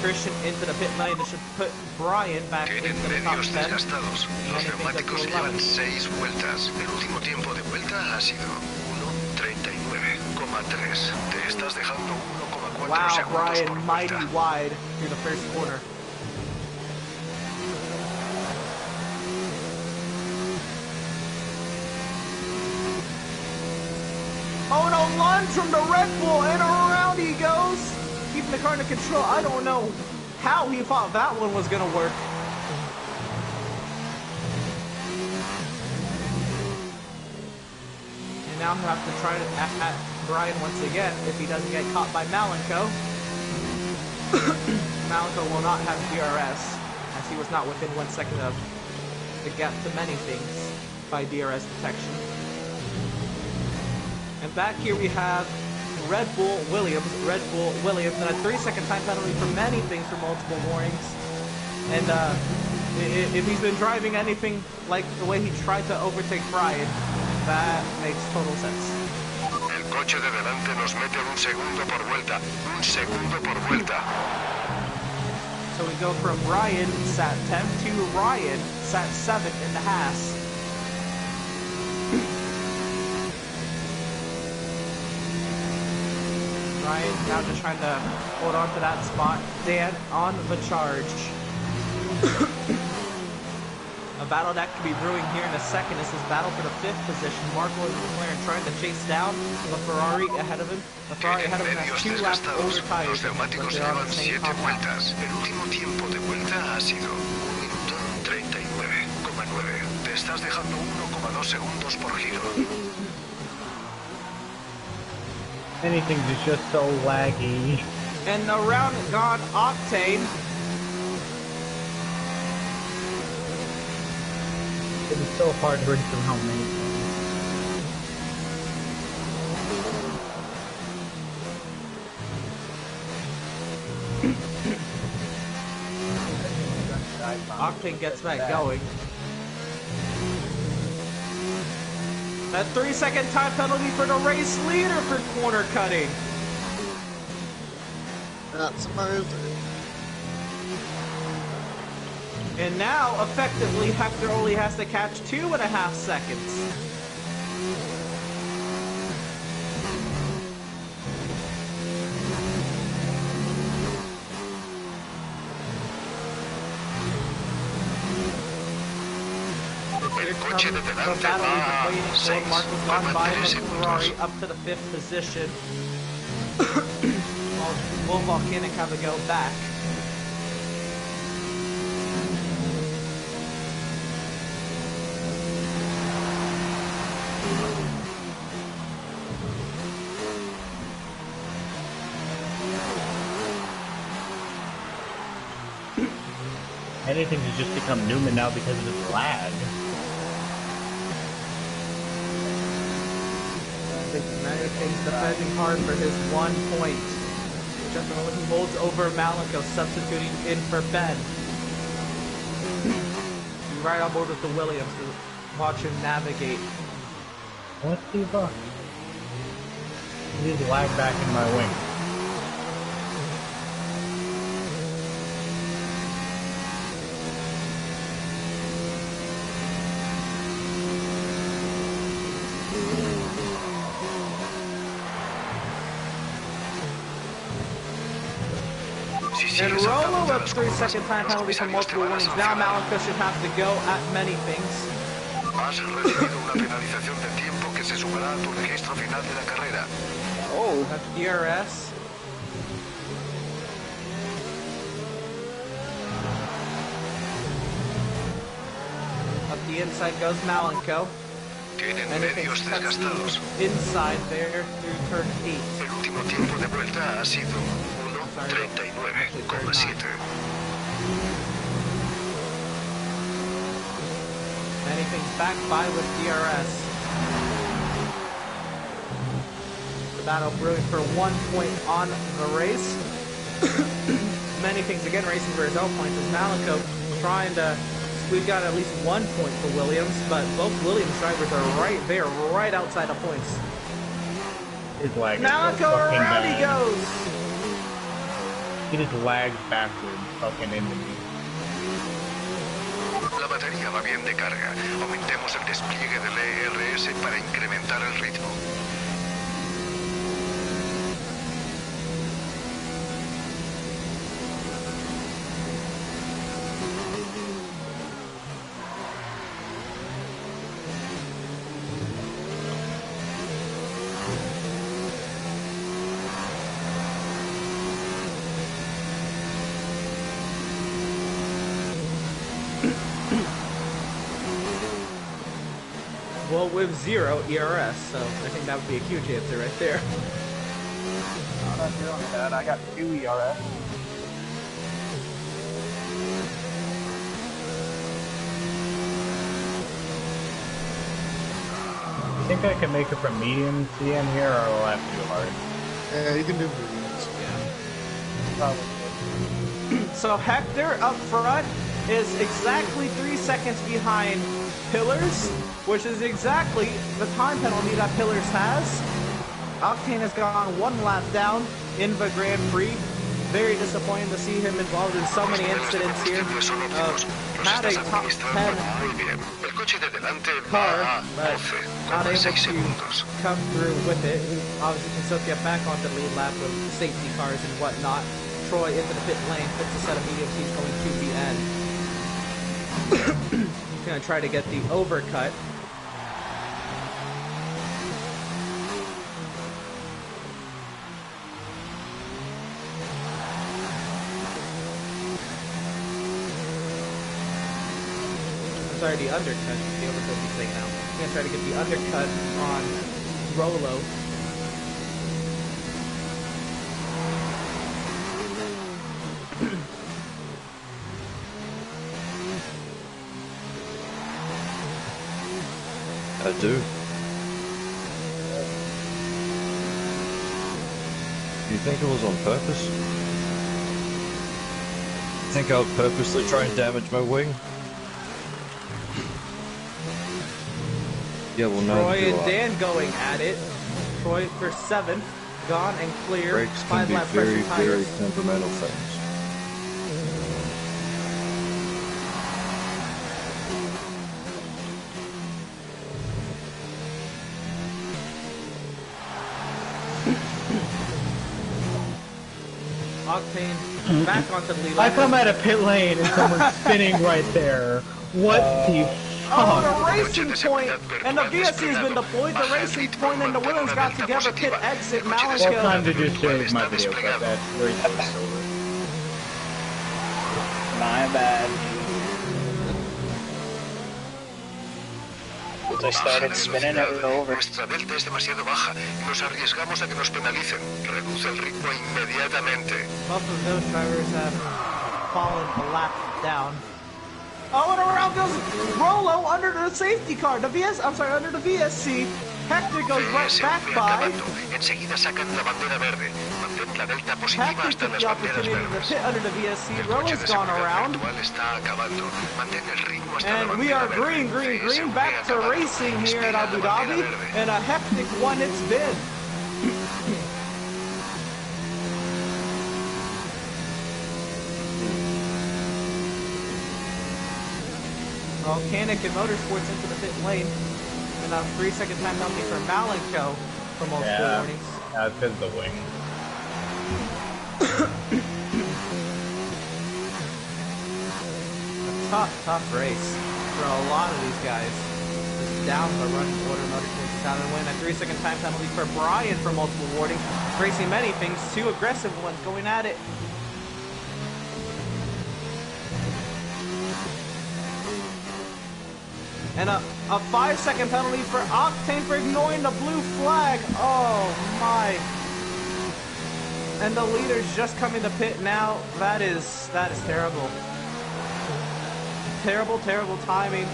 Christian into the pit lane. This should put Brian back into the top 10. Desgastados. Los neumáticos llevan 6 vueltas. El último tiempo de vuelta ha sido 1:39,3. Te estás dejando 1,4 wow, segundos Brian por mighty vuelta. wide through the first corner. Oh no, lunge from the Red Bull, and around he goes. Keeping the car under control. I don't know how he thought that one was going to work. And now he'll have to try to at Brian once again if he doesn't get caught by Malenko. Malenko will not have DRS, as he was not within 1 second of the gap to many things by DRS detection. And back here we have Red Bull Williams, and a 3-second time penalty for many things for multiple warnings. And if he's been driving anything like the way he tried to overtake Brian, that makes total sense. El coche de delante nos mete 1 segundo por vuelta. 1 segundo por vuelta. So we go from Brian sat 10th to Ryan sat 7th in the Haas. Ryan now just trying to hold on to that spot. Dan on the charge. A battle that could be brewing here in a second. This is battle for the 5th position. Marco and McLaren trying to chase down the Ferrari ahead of him. The Ferrari ahead of him has 2 laps older tires, Los neumáticos but they're on llevan the same 7 compound. vueltas. El último tiempo de vuelta ha sido 1:39,9. Te estás dejando 1,2 segundos por giro. Anything is just so laggy. And around gone Octane. It is so hard to read through how many Octane gets back going. That 3-second time penalty for the race leader for corner cutting. That's amazing. And now, effectively, Hector only has to catch 2.5 seconds. El coche de The delante battle we've va been a waiting for. Marcus gone by 6,3 the Ferrari segundos. up to the 5th position. Will Volcanic have a go back? Anything has just become Newman now because of his lag. Anything's defending hard for his 1 point. Gentlemen, he holds over Malenko, substituting in for Ben. Right on board with the Williams to watch him navigate. What the fuck? He's lag back in my wing. And Rolo with 3-second time penalty for multiple warnings. Now Malenko should have to go at many things. Has recibido una penalización de tiempo que se sumará a tu registro final de la carrera. Oh, that's DRS. Up the inside goes Malenko. Tienen Anything medios desgastados. inside there through turn 8. El último tiempo de vuelta ha sido 1:39,7. Anything's back by with DRS. The battle brewing for 1 point on the race. Many things again racing for his own points as Malenko trying to we've got at least 1 point for Williams, but both Williams drivers are right there, right outside of points. His lag is Now so go fucking around bad. he goes! He just lags backwards, fucking into me. La batería va bien de carga. Aumentemos el despliegue del ERS para incrementar el ritmo. Well, with 0 ERS, so I think that would be a huge answer right there. I'm not doing that. I got 2 ERS. You think I can make it from medium CM here, or will I have to do hard? Yeah, you can do mediums. Probably. So Hector up front is exactly 3 seconds behind Pillars, which is exactly the time penalty that Pillars has. Octane has gone 1 lap down in the Grand Prix. Very disappointing to see him involved in so many incidents here. Had a top 10 car, but not able to come through with it. Obviously can still get back onto the lead lap with safety cars and whatnot. Troy into the pit lane, puts a set of mediums, he's going to the end. He's going to try to get the overcut. Sorry, the undercut. The overcut he's taking out. He's going to try to get the undercut on Rolo. I do. You think it was on purpose? Think I would purposely try and damage my wing? Yeah, well, no. Troy and Dan going at it. Troy for 7th, gone and clear. Brakes can 5 be lap very, pressure tires. very temperamental things. Octane back onto the lead. I come out of pit lane and someone's spinning right there. What the Oh, fuck? the racing point! And the VSC has been deployed, the racing point, and the Williams got together, pit exit, Well, time Malenko. to just save my video clip. That's very close over. My bad. I started spinning it over. Nuestra delta es demasiado baja y nos arriesgamos a que nos penalicen. Reduce el ritmo inmediatamente. Both of those drivers have fallen a lap down. Oh, and around goes Rolo under the safety car. Under the VSC. Hector goes right back by. Enseguida sacan la bandera verde. Mantén la delta positiva Hector hasta took las the banderas opportunity to verdes. pit under the VSC. El coche Rolo's de gone seguridad around. virtual está acabando. Mantén el ritmo hasta la And we are bandera green, verde. back to racing here at Abu Dhabi. And a hectic one it's been. Volcanic and Motorsports into the pit lane. And a 3-second time penalty for Malenko for multiple warnings. Yeah, it's because of the wing. Tough race for a lot of these guys. Just down the running order, Motorsports down and win. A 3-second time penalty for Brian for multiple warnings. Racing many things, 2 aggressive ones going at it. And a 5-second penalty for Octane for ignoring the blue flag. Oh my. And the leader's just coming to pit now. That is terrible. Terrible timing.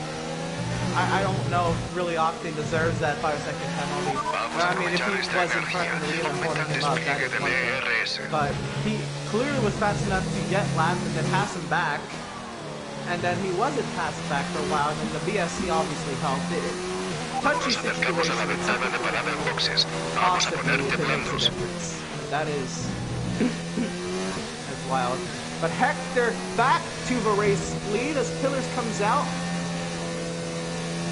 I don't know if really Octane deserves that 5-second penalty. I mean, if he was in front of the leader and holding him up, that is one thing. But he clearly was fast enough to get lapped and then pass him back. and then he wasn't passed back for a while, and then the VSC obviously helped. Touchy Nos acercamos a la ventana de parada en boxes. Vamos a ponerte blandos. That is that's wild. But Hector back to the race lead as Pillars comes out.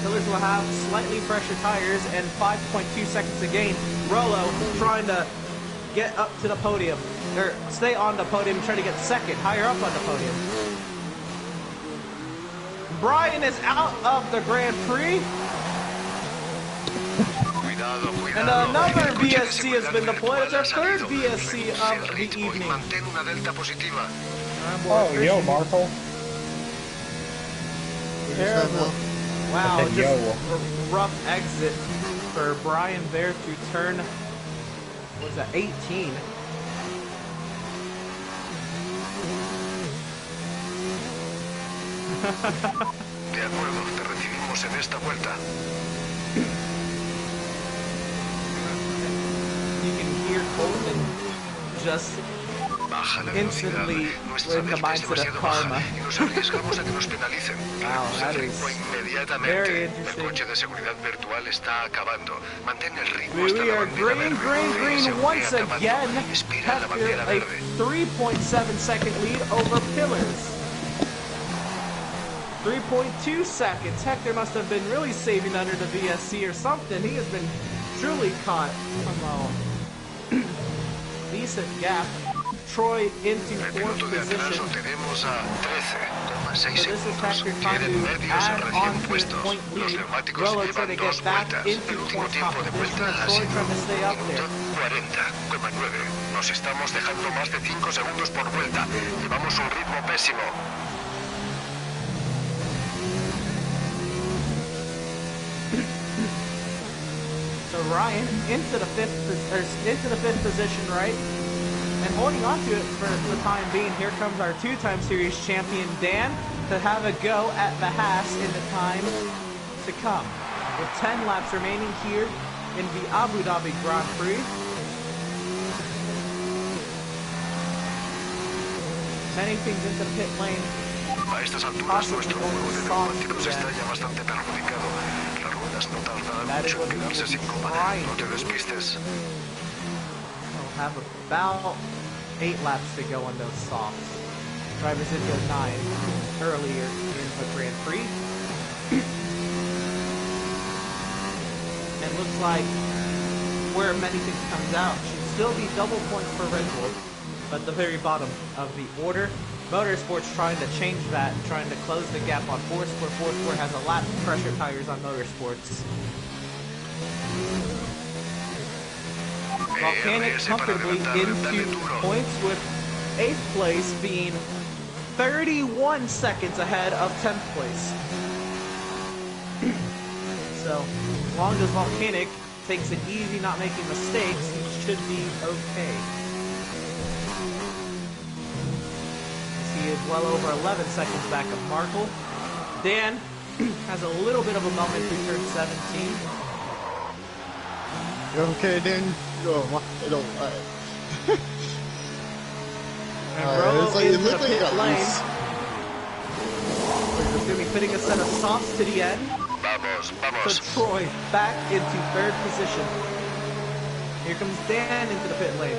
Pillars will have slightly fresher tires and 5.2 seconds to gain. Rolo trying to get up to the podium, or stay on the podium and try to get second, higher up on the podium. Brian is out of the Grand Prix. And another VSC has been deployed. It's our third VSC of the evening. Oh, yo, Marco. Terrible. Wow, I said, just yo. a rough exit for Brian there to turn, what was that, 18. De acuerdo, te recibimos en esta vuelta. You can hear Coleman just Baja la velocidad. instantly Nuestra in the delta es mindset of demasiado karma. baja y nos arriesgamos a que nos penalicen. Wow, that is Inmediatamente. very El interesting. coche de seguridad virtual está acabando. Mantén el ritmo hasta We la are bandera green, verde. green Se once hunde acabando. again. Espera la Hector bandera a verde. 3.7 second lead over Pillars. 3.2 seconds. Hector must have been really saving under the VSC or something. He has been truly caught from a decent gap. Troy into El fourth piloto de atrás position. lo tenemos a 13,6 So this is segundos. Hector trying Tienen to medios add recién on to his puestos. point Los lead. neumáticos Rolo llevan trying to dos get back vueltas. into El último fourth tiempo de position. vuelta ha Troy sido trying to stay up there. 40,9. Nos estamos dejando más de 5 segundos por vuelta. Llevamos un ritmo pésimo. So Ryan into the fifth position, right? And holding on to it for the time being. Here comes our two-time series champion Dan to have a go at the Haas in the time to come. With 10 laps remaining here in the Abu Dhabi Grand Prix. Many things into the pit lane. A estas alturas nuestro juego de neumáticos está ya bastante perjudicado. Las ruedas no tardarán mucho en quedarse sin goma. No te despistes. We'll have about 8 laps to go on those softs. Drivers did go 9 earlier in the Grand Prix. And looks like where many things comes out should still be double points for Red Bull, but the very bottom of the order. Motorsports trying to change that, trying to close the gap on Foursquare. Foursquare has a lap pressure tires on Motorsports. Volcanic comfortably into points with 8th place being 31 seconds ahead of 10th place. So, as long as Volcanic takes it easy, not making mistakes, he should be okay. He is well over 11 seconds back of Markle. Dan has a little bit of a moment who turned 17. Okay, then. Oh, I don't. And Rolo it's like, into it the looked like pit it lane. loose. He's going to be fitting a set of softs to the end. Vamos, So vamos. Troy back into 3rd position. Here comes Dan into the pit lane.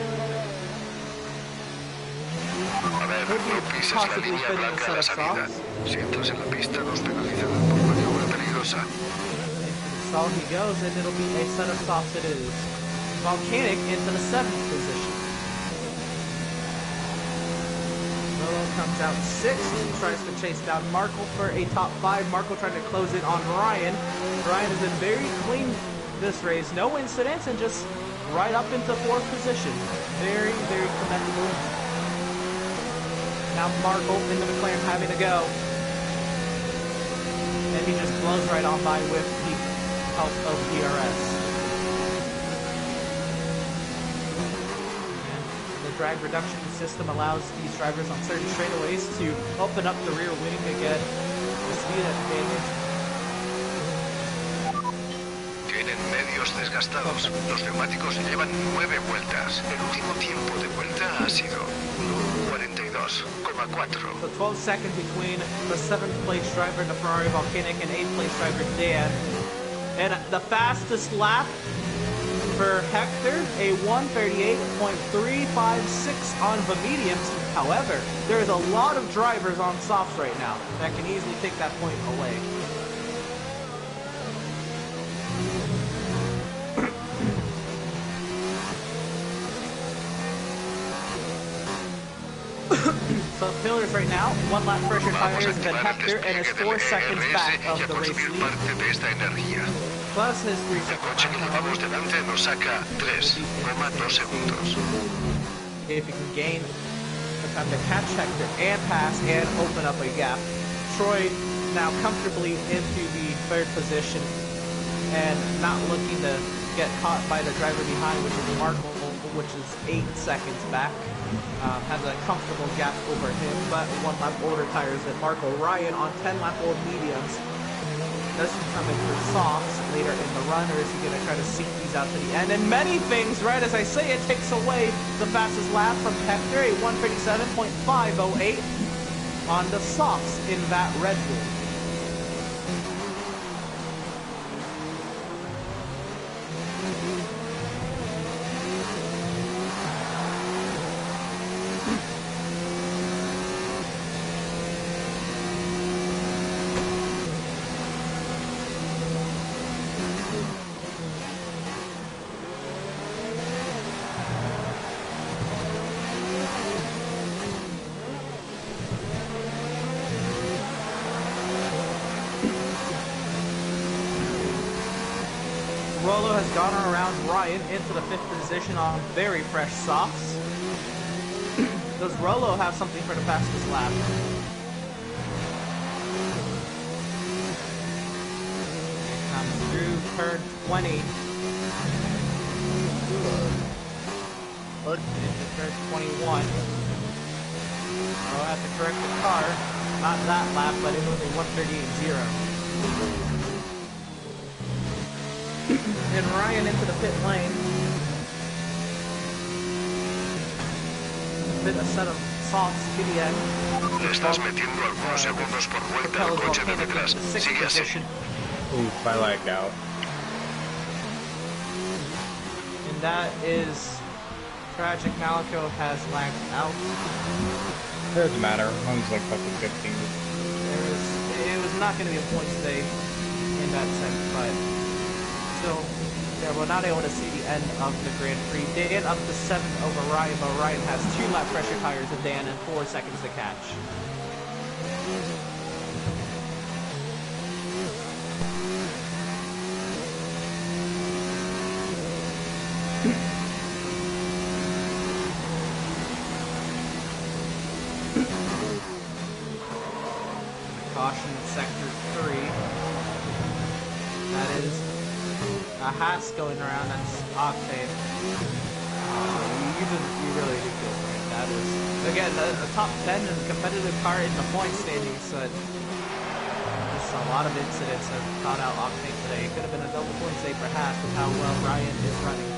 A ver, Could be no pises la possibly línea fitting a blanca set de of salida. softs. Si entras en la pista nos penalizarán por maniobra peligrosa. So he goes, and it'll be a set of softs it is. Volcanic into the 7th position. Rolo comes out 6th, tries to chase down Markle for a top 5. Markle trying to close in on Ryan. Ryan has been very clean this race. No incidents, and just right up into 4th position. Very, very commendable. Now Markle into McLaren having to go. And he just blows right on by with the help of DRS. And the drag reduction system allows these drivers on certain straightaways to open up the rear wing to get the speed advantage. Tienen medios desgastados. Los neumáticos llevan 9 vueltas. El último tiempo de vuelta ha sido 42,9. So 12 seconds between the 7th place driver in the Ferrari Volcanic and 8th place driver Dan. And the fastest lap for Hector, a 1:38.356 on the mediums. However, there's a lot of drivers on softs right now that can easily take that point away. So pillars right now, 1 lap fresher tires than Hector and is 4 seconds back of the race lead. Plus his 3 seconds. If you can gain the time to catch Hector and pass and open up a gap. Troy now comfortably into the 3rd position and not looking to get caught by the driver behind, which is Marco, which is 8 seconds back. Has a comfortable gap over him, but 1 lap older tires than Marco. Ryan on 10 lap old mediums. Does he come in for softs later in the run, or is he going to try to seek these out to the end? And many things, right as I say, it takes away the fastest lap from Hector, a 1:37.508 on the softs in that Red Bull. Rolo has gone around Ryan into the 5th position on very fresh softs. Does Rolo have something for the fastest lap? Comes through turn 20. Into turn 21. I'll have to correct the car. Not that lap, but it was a 1:38.0. And Ryan into the pit lane. Fit a set of softs to the end. Estás metiendo algunos segundos por vuelta al coche de detrás. Sigue así. Oof, I lagged out. And that is tragic. Malico has lagged out. It doesn't matter. I was like fucking 15. It was not going to be a point today in that sense, but still, yeah, we're not able to see the end of the Grand Prix. Dan up to 7th over Ryan, but Ryan has 2 lap pressure tires than Dan and 4 seconds to catch. Caution sector 3. That is a Haas going around. That's Octane. You really do feel great. That is, again, a top 10 and competitive car in the point standings. So just a lot of incidents have caught out Octane today. It could have been a double points day for Haas with how well Ryan is running.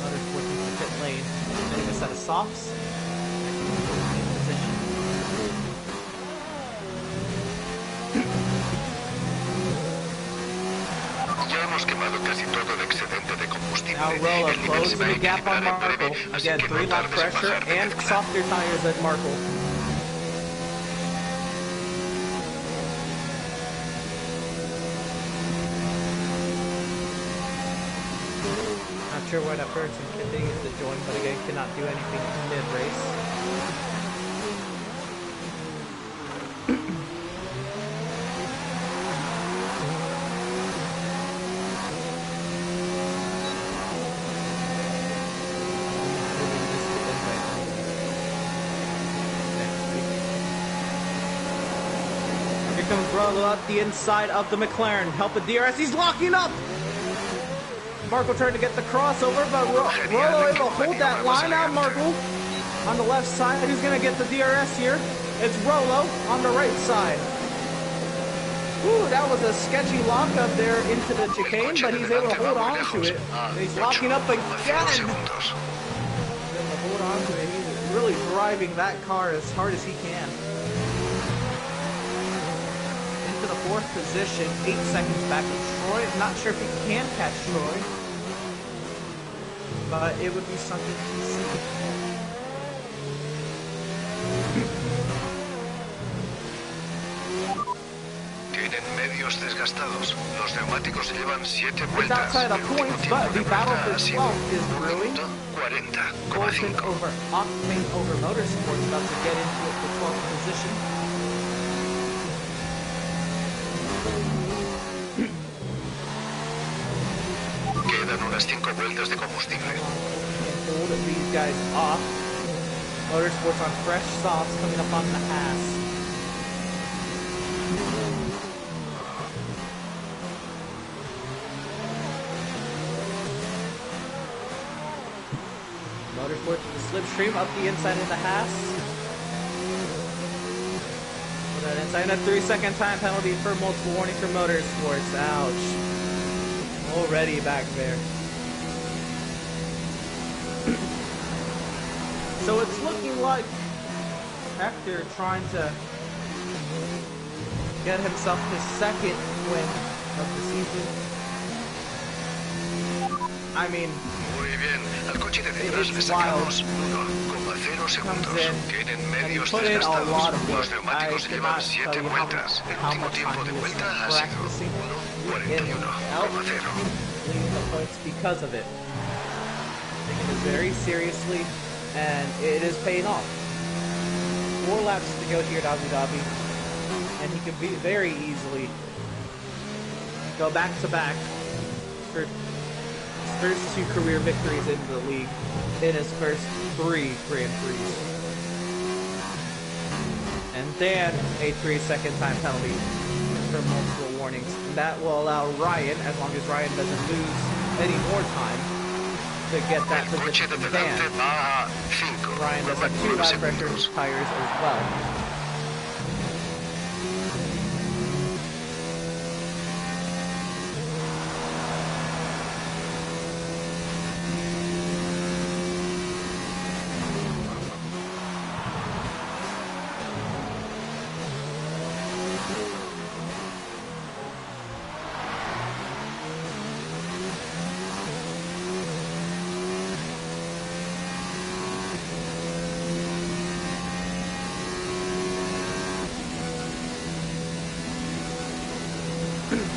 Motorsports into the pit lane. Getting a set of softs. Now Rolo closing the gap on Markle. Again, 3 lap pressure and softer tires at Markle. Not sure why that person continues to join, but again, cannot do anything mid-race. Rolo up the inside of the McLaren. Help the DRS. He's locking up. Marco trying to get the crossover, but Rolo able to hold that line out. Marco on the left side. Who's going to get the DRS here? It's Rolo on the right side. Ooh, that was a sketchy lock up there into the chicane, but he's able to hold on to it. And he's locking up again. Able to hold on to it. driving that car as hard as he can. Into the 4th position, 8 seconds back of Troy. I'm not sure if he can catch Troy, but it would be something to see. Tienen medios desgastados. Los neumáticos llevan 7 It's vueltas. outside of El último points, tiempo but de the battle vuelta for ha sido 12th is brewing. 40,5. Colton over Octane over Motorsports, about to get into it for 12th position. Quedan unas 5 vueltas de combustible. And hold these guys off. Motorsports on fresh softs coming up on the Haas. Motorsports with the slipstream up the inside of the Haas. Put that inside, and a 3-second time penalty for multiple warnings for Motorsports. Ouch. Already back there. So it's looking like Hector trying to get himself his 2nd win of the season. I mean, Muy bien. Al coche de detrás It's le sacamos 1,0 segundos. Tienen medios put in a lot desgastados. of Los work. neumáticos I llevan cannot 7 tell you vueltas. El how último much tiempo time de he was vuelta ha sido practicing 1:41,0. leading the points because of it. Taking it very seriously, and it is paying off. 4 laps to go here at Abu Dhabi, and he could be very easily go back to back for his first 2 career victories in the league in his first 3 Grand Prix. And then a 3-second time penalty for multiple warnings. And that will allow Ryan, as long as Ryan doesn't lose any more time, to get that El coche position de from delante Dan. va a 5. Ryan does have 2 lap record tires as well.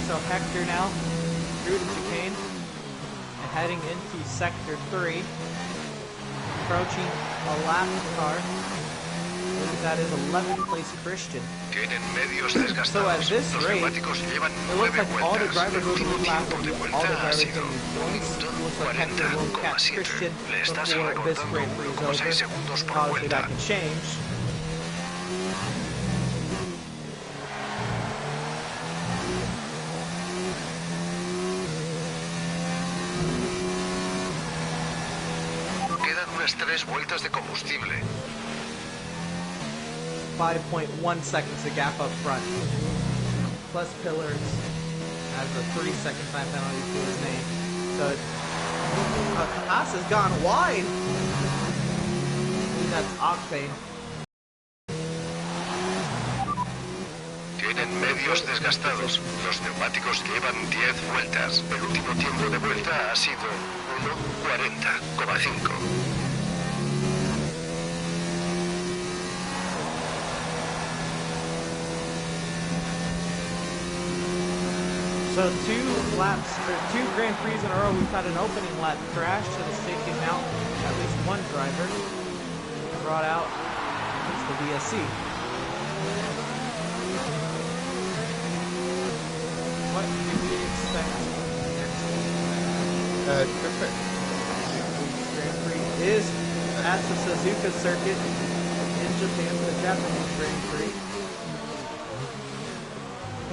So Hector now through the chicane and heading into sector 3, approaching a lap car. I believe that is 11th place Christian. Tienen medios So at desgastados. this Los rate, neumáticos llevan it looks 9 like all the vueltas. drivers El will último be lap tiempo de all the vuelta ha drivers sido getting points. It looks like Hector won't catch 1:40,7. Christian Le estás before this recortando Grand Prix is 1,6 over. segundos por Obviously vuelta. that can change. Quedan unas 3 vueltas de combustible. 5.1 seconds to gap up front. Plus Pillars has a 3-second time penalty to his name. So Haas has gone wide. I think that's Octane. Tienen medios desgastados. Los neumáticos llevan 10 vueltas. El último tiempo de vuelta ha sido 1:40,5. So 2 laps, or 2 Grand Prix in a row, we've had an opening lap crash that has taken out at least one driver. Brought out at least the VSC. What do we expect next? Grand Prix is at the Suzuka circuit in Japan, the Japanese Grand Prix.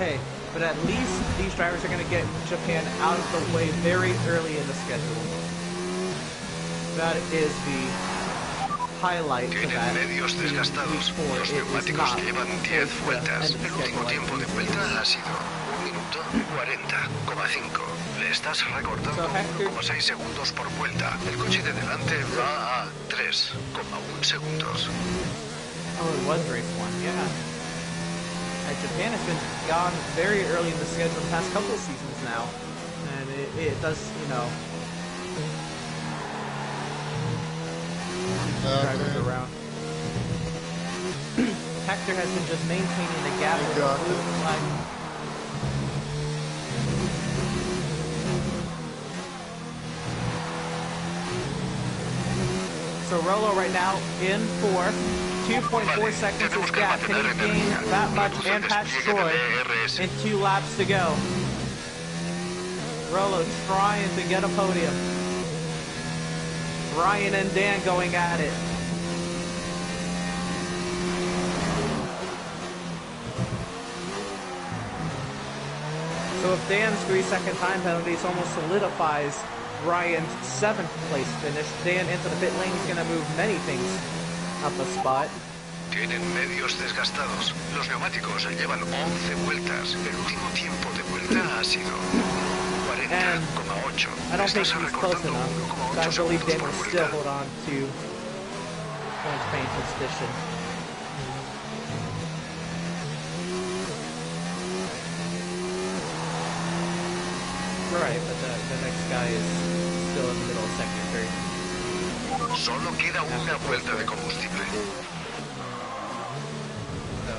Hey, but at least these drivers are going to get Japan out of the way very early in the schedule. That is the highlight to Tienen that. medios desgastados. Los It is neumáticos not llevan towards 10 the vueltas. end of the El último schedule, tiempo de vuelta ha sido 1:40,5. Le estás recortando So Hector- 1,6 segundos por vuelta. El coche de delante va a 3. 3,1 segundos. Oh, it was race 1, yeah. Japan has been gone very early in the schedule the past couple of seasons now. And it does, you know, drivers around. Hector has been just maintaining the gap with the blue flag. So Rolo right now in fourth, 2.4 seconds is gap. Can he gain that much and pass Troy in 2 laps to go? Rolo trying to get a podium. Ryan and Dan going at it. So if Dan's 3-second time penalty almost solidifies Ryan's 7th place finish, Dan into the pit lane is going to move many things up a spot. Tienen medios desgastados. Los neumáticos llevan 11 vueltas. El último tiempo de vuelta ha sido 40,8. I don't think he's close enough. I believe Dan will still hold on to points paying position. Right, but the next guy is still in the middle of second or third. Solo queda una vuelta de combustible. So,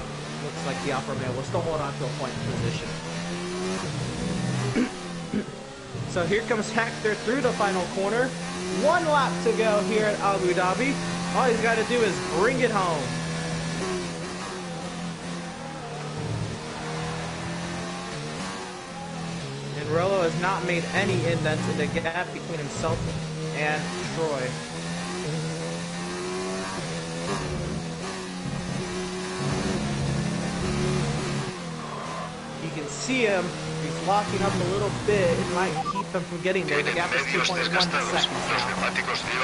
looks like the Alfa Romeo will still hold on to a point position. So here comes Hector through the final corner. 1 lap to go here at Abu Dhabi. All he's got to do is bring it home. And Rolo has not made any indents in the gap between himself and Troy. You can see him. He's locking up a little bit. It might keep him from getting there. The gap is 2.1 seconds now.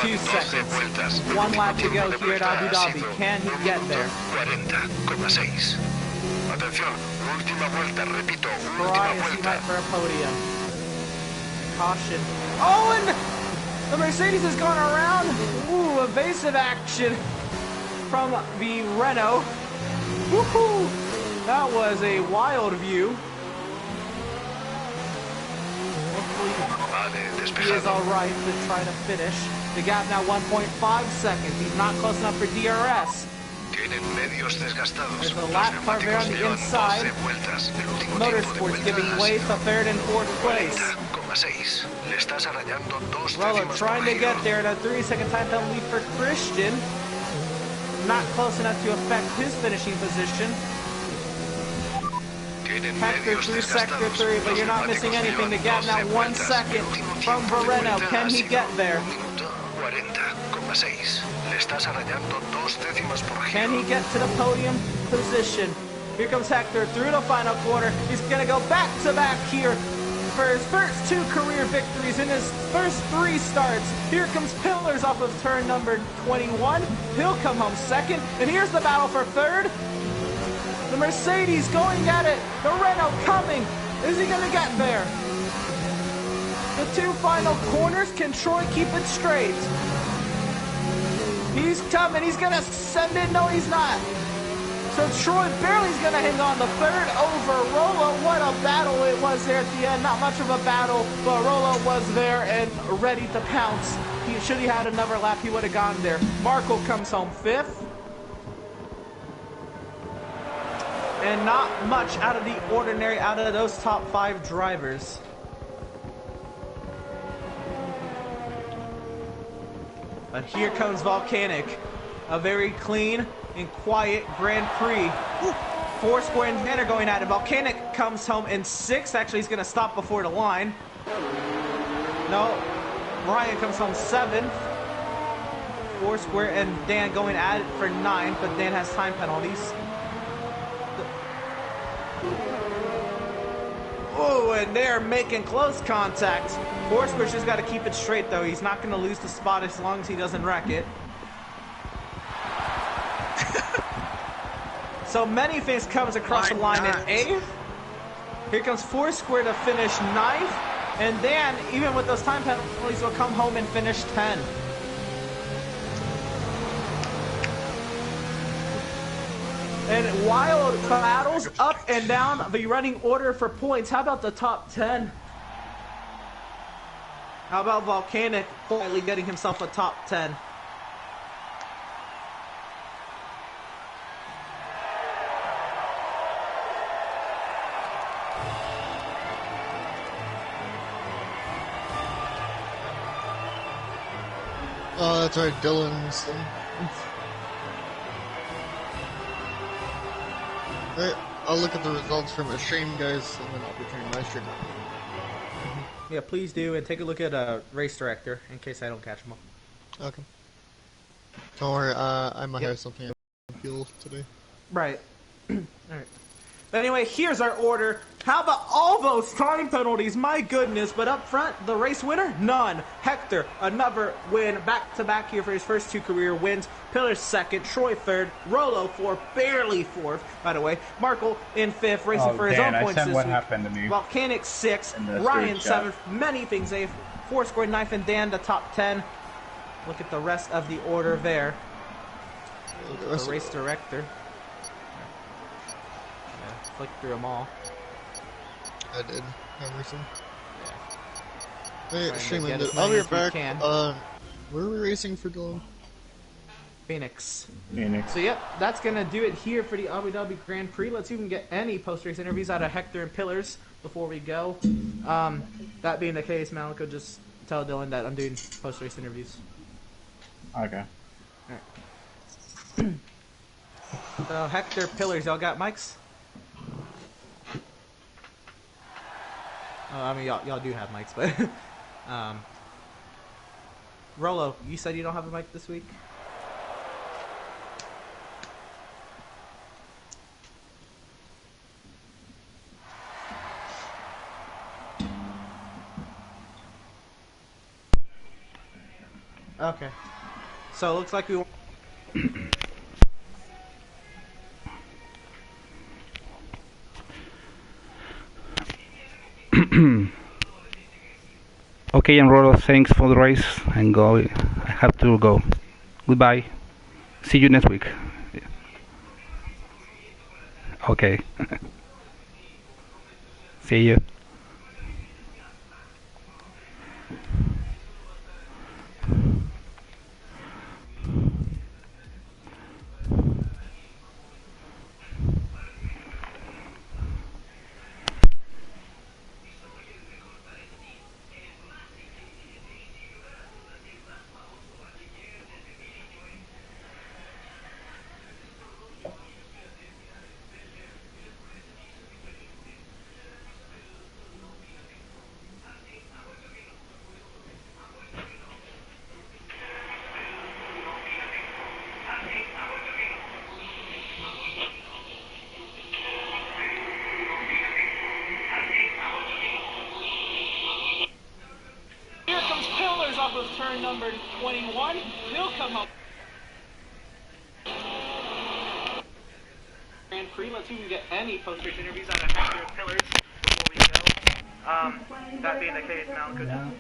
2 seconds. 1 lap to go here at Abu Dhabi. Can he get there? 40,6. Atención, última vuelta, repito, última Brian vuelta. for a podium. Caution. Oh, and the Mercedes has gone around. Ooh, evasive action from the Renault. Woohoo! That was a wild view. He is alright to try to finish. The gap now 1.5 seconds. He's not close enough for DRS. There's a lap car there on the inside. Motorsports giving way to 3rd and 4th place. Rolo trying to get there at a 3-second time penalty for Christian. Not close enough to affect his finishing position. Hector through sector 3, but you're not missing anything. The gap now 1 second from Vereno. Can he get there? Can he get to the podium position? Here comes Hector through the final corner. He's going to go back-to-back here for his first 2 career victories in his first 3 starts. Here comes Pillars off of turn number 21. He'll come home second. And here's the battle for 3rd. The Mercedes going at it. The Renault coming. Is he going to get there? The 2 final corners. Can Troy keep it straight? He's coming. He's going to send it. No, he's not. So Troy barely's going to hang on the 3rd over Rolo. What a battle it was there at the end. Not much of a battle, but Rolo was there and ready to pounce. Should he had another lap, he would have gone there. Marco comes home 5th. And not much out of the ordinary out of those top 5 drivers. But here comes Volcanic. A very clean and quiet Grand Prix. 4-square and Dan are going at it. Volcanic comes home in 6th. Actually, he's going to stop before the line. No. Brian comes home 7th. 4-square and Dan going at it for 9th, but Dan has time penalties. Oh, and they're making close contact. 4-square's just got to keep it straight, though. He's not going to lose the spot as long as he doesn't wreck it. So many things comes across the line in 8th. Here comes 4-square to finish 9th. And Dan, even with those time penalties, will come home and finish 10th. And wild battles up and down the running order for points. How about the top 10? How about Volcanic quietly getting himself a top 10? Oh, that's right, Dylan's. Right, I'll look at the results from a stream, guys, and then I'll be turning my stream on. Yeah, please do, and take a look at Race Director, in case I don't catch them all. Okay. Don't worry, I might have something appeal today. Right. Alright. But anyway, here's our order. How about all those time penalties? My goodness. But up front, the race winner? None. Hector, another win. Back-to-back here for his first 2 career wins. Pillar second. Troy third. Rolo fourth. Barely fourth, by the way. Markle in fifth, racing for his own points this what week. happened to me. Volcanic sixth. Ryan seventh. Many things. They've four-scored ninth, and Dan the top 10. Look at the rest of the order there. The race director. Click through them all. I did, Emerson. Yeah. Hey, Shaman, get as I'll many be as we back. can. Where are we racing for Dylan? Phoenix. Phoenix. So yep, that's gonna do it here for the Abudhabi Grand Prix. Let's even get any post-race interviews out of Hector and Pillars before we go. That being the case, Malico, just tell Dylan that I'm doing post-race interviews. Okay. Alright. So Hector, Pillars, y'all got mics? Oh, I mean, y'all do have mics, but Rolo, you said you don't have a mic this week? Okay. So it looks like we Okay, Ewrl, thanks for the race, and go. I have to go. Goodbye. See you next week. Okay. See you. Here comes Pillars off of turn number 21. He'll come up. Grand Prix. Let's see if we can get any post-race interviews out of Hector and Pillars before we go. That being the case, Malico.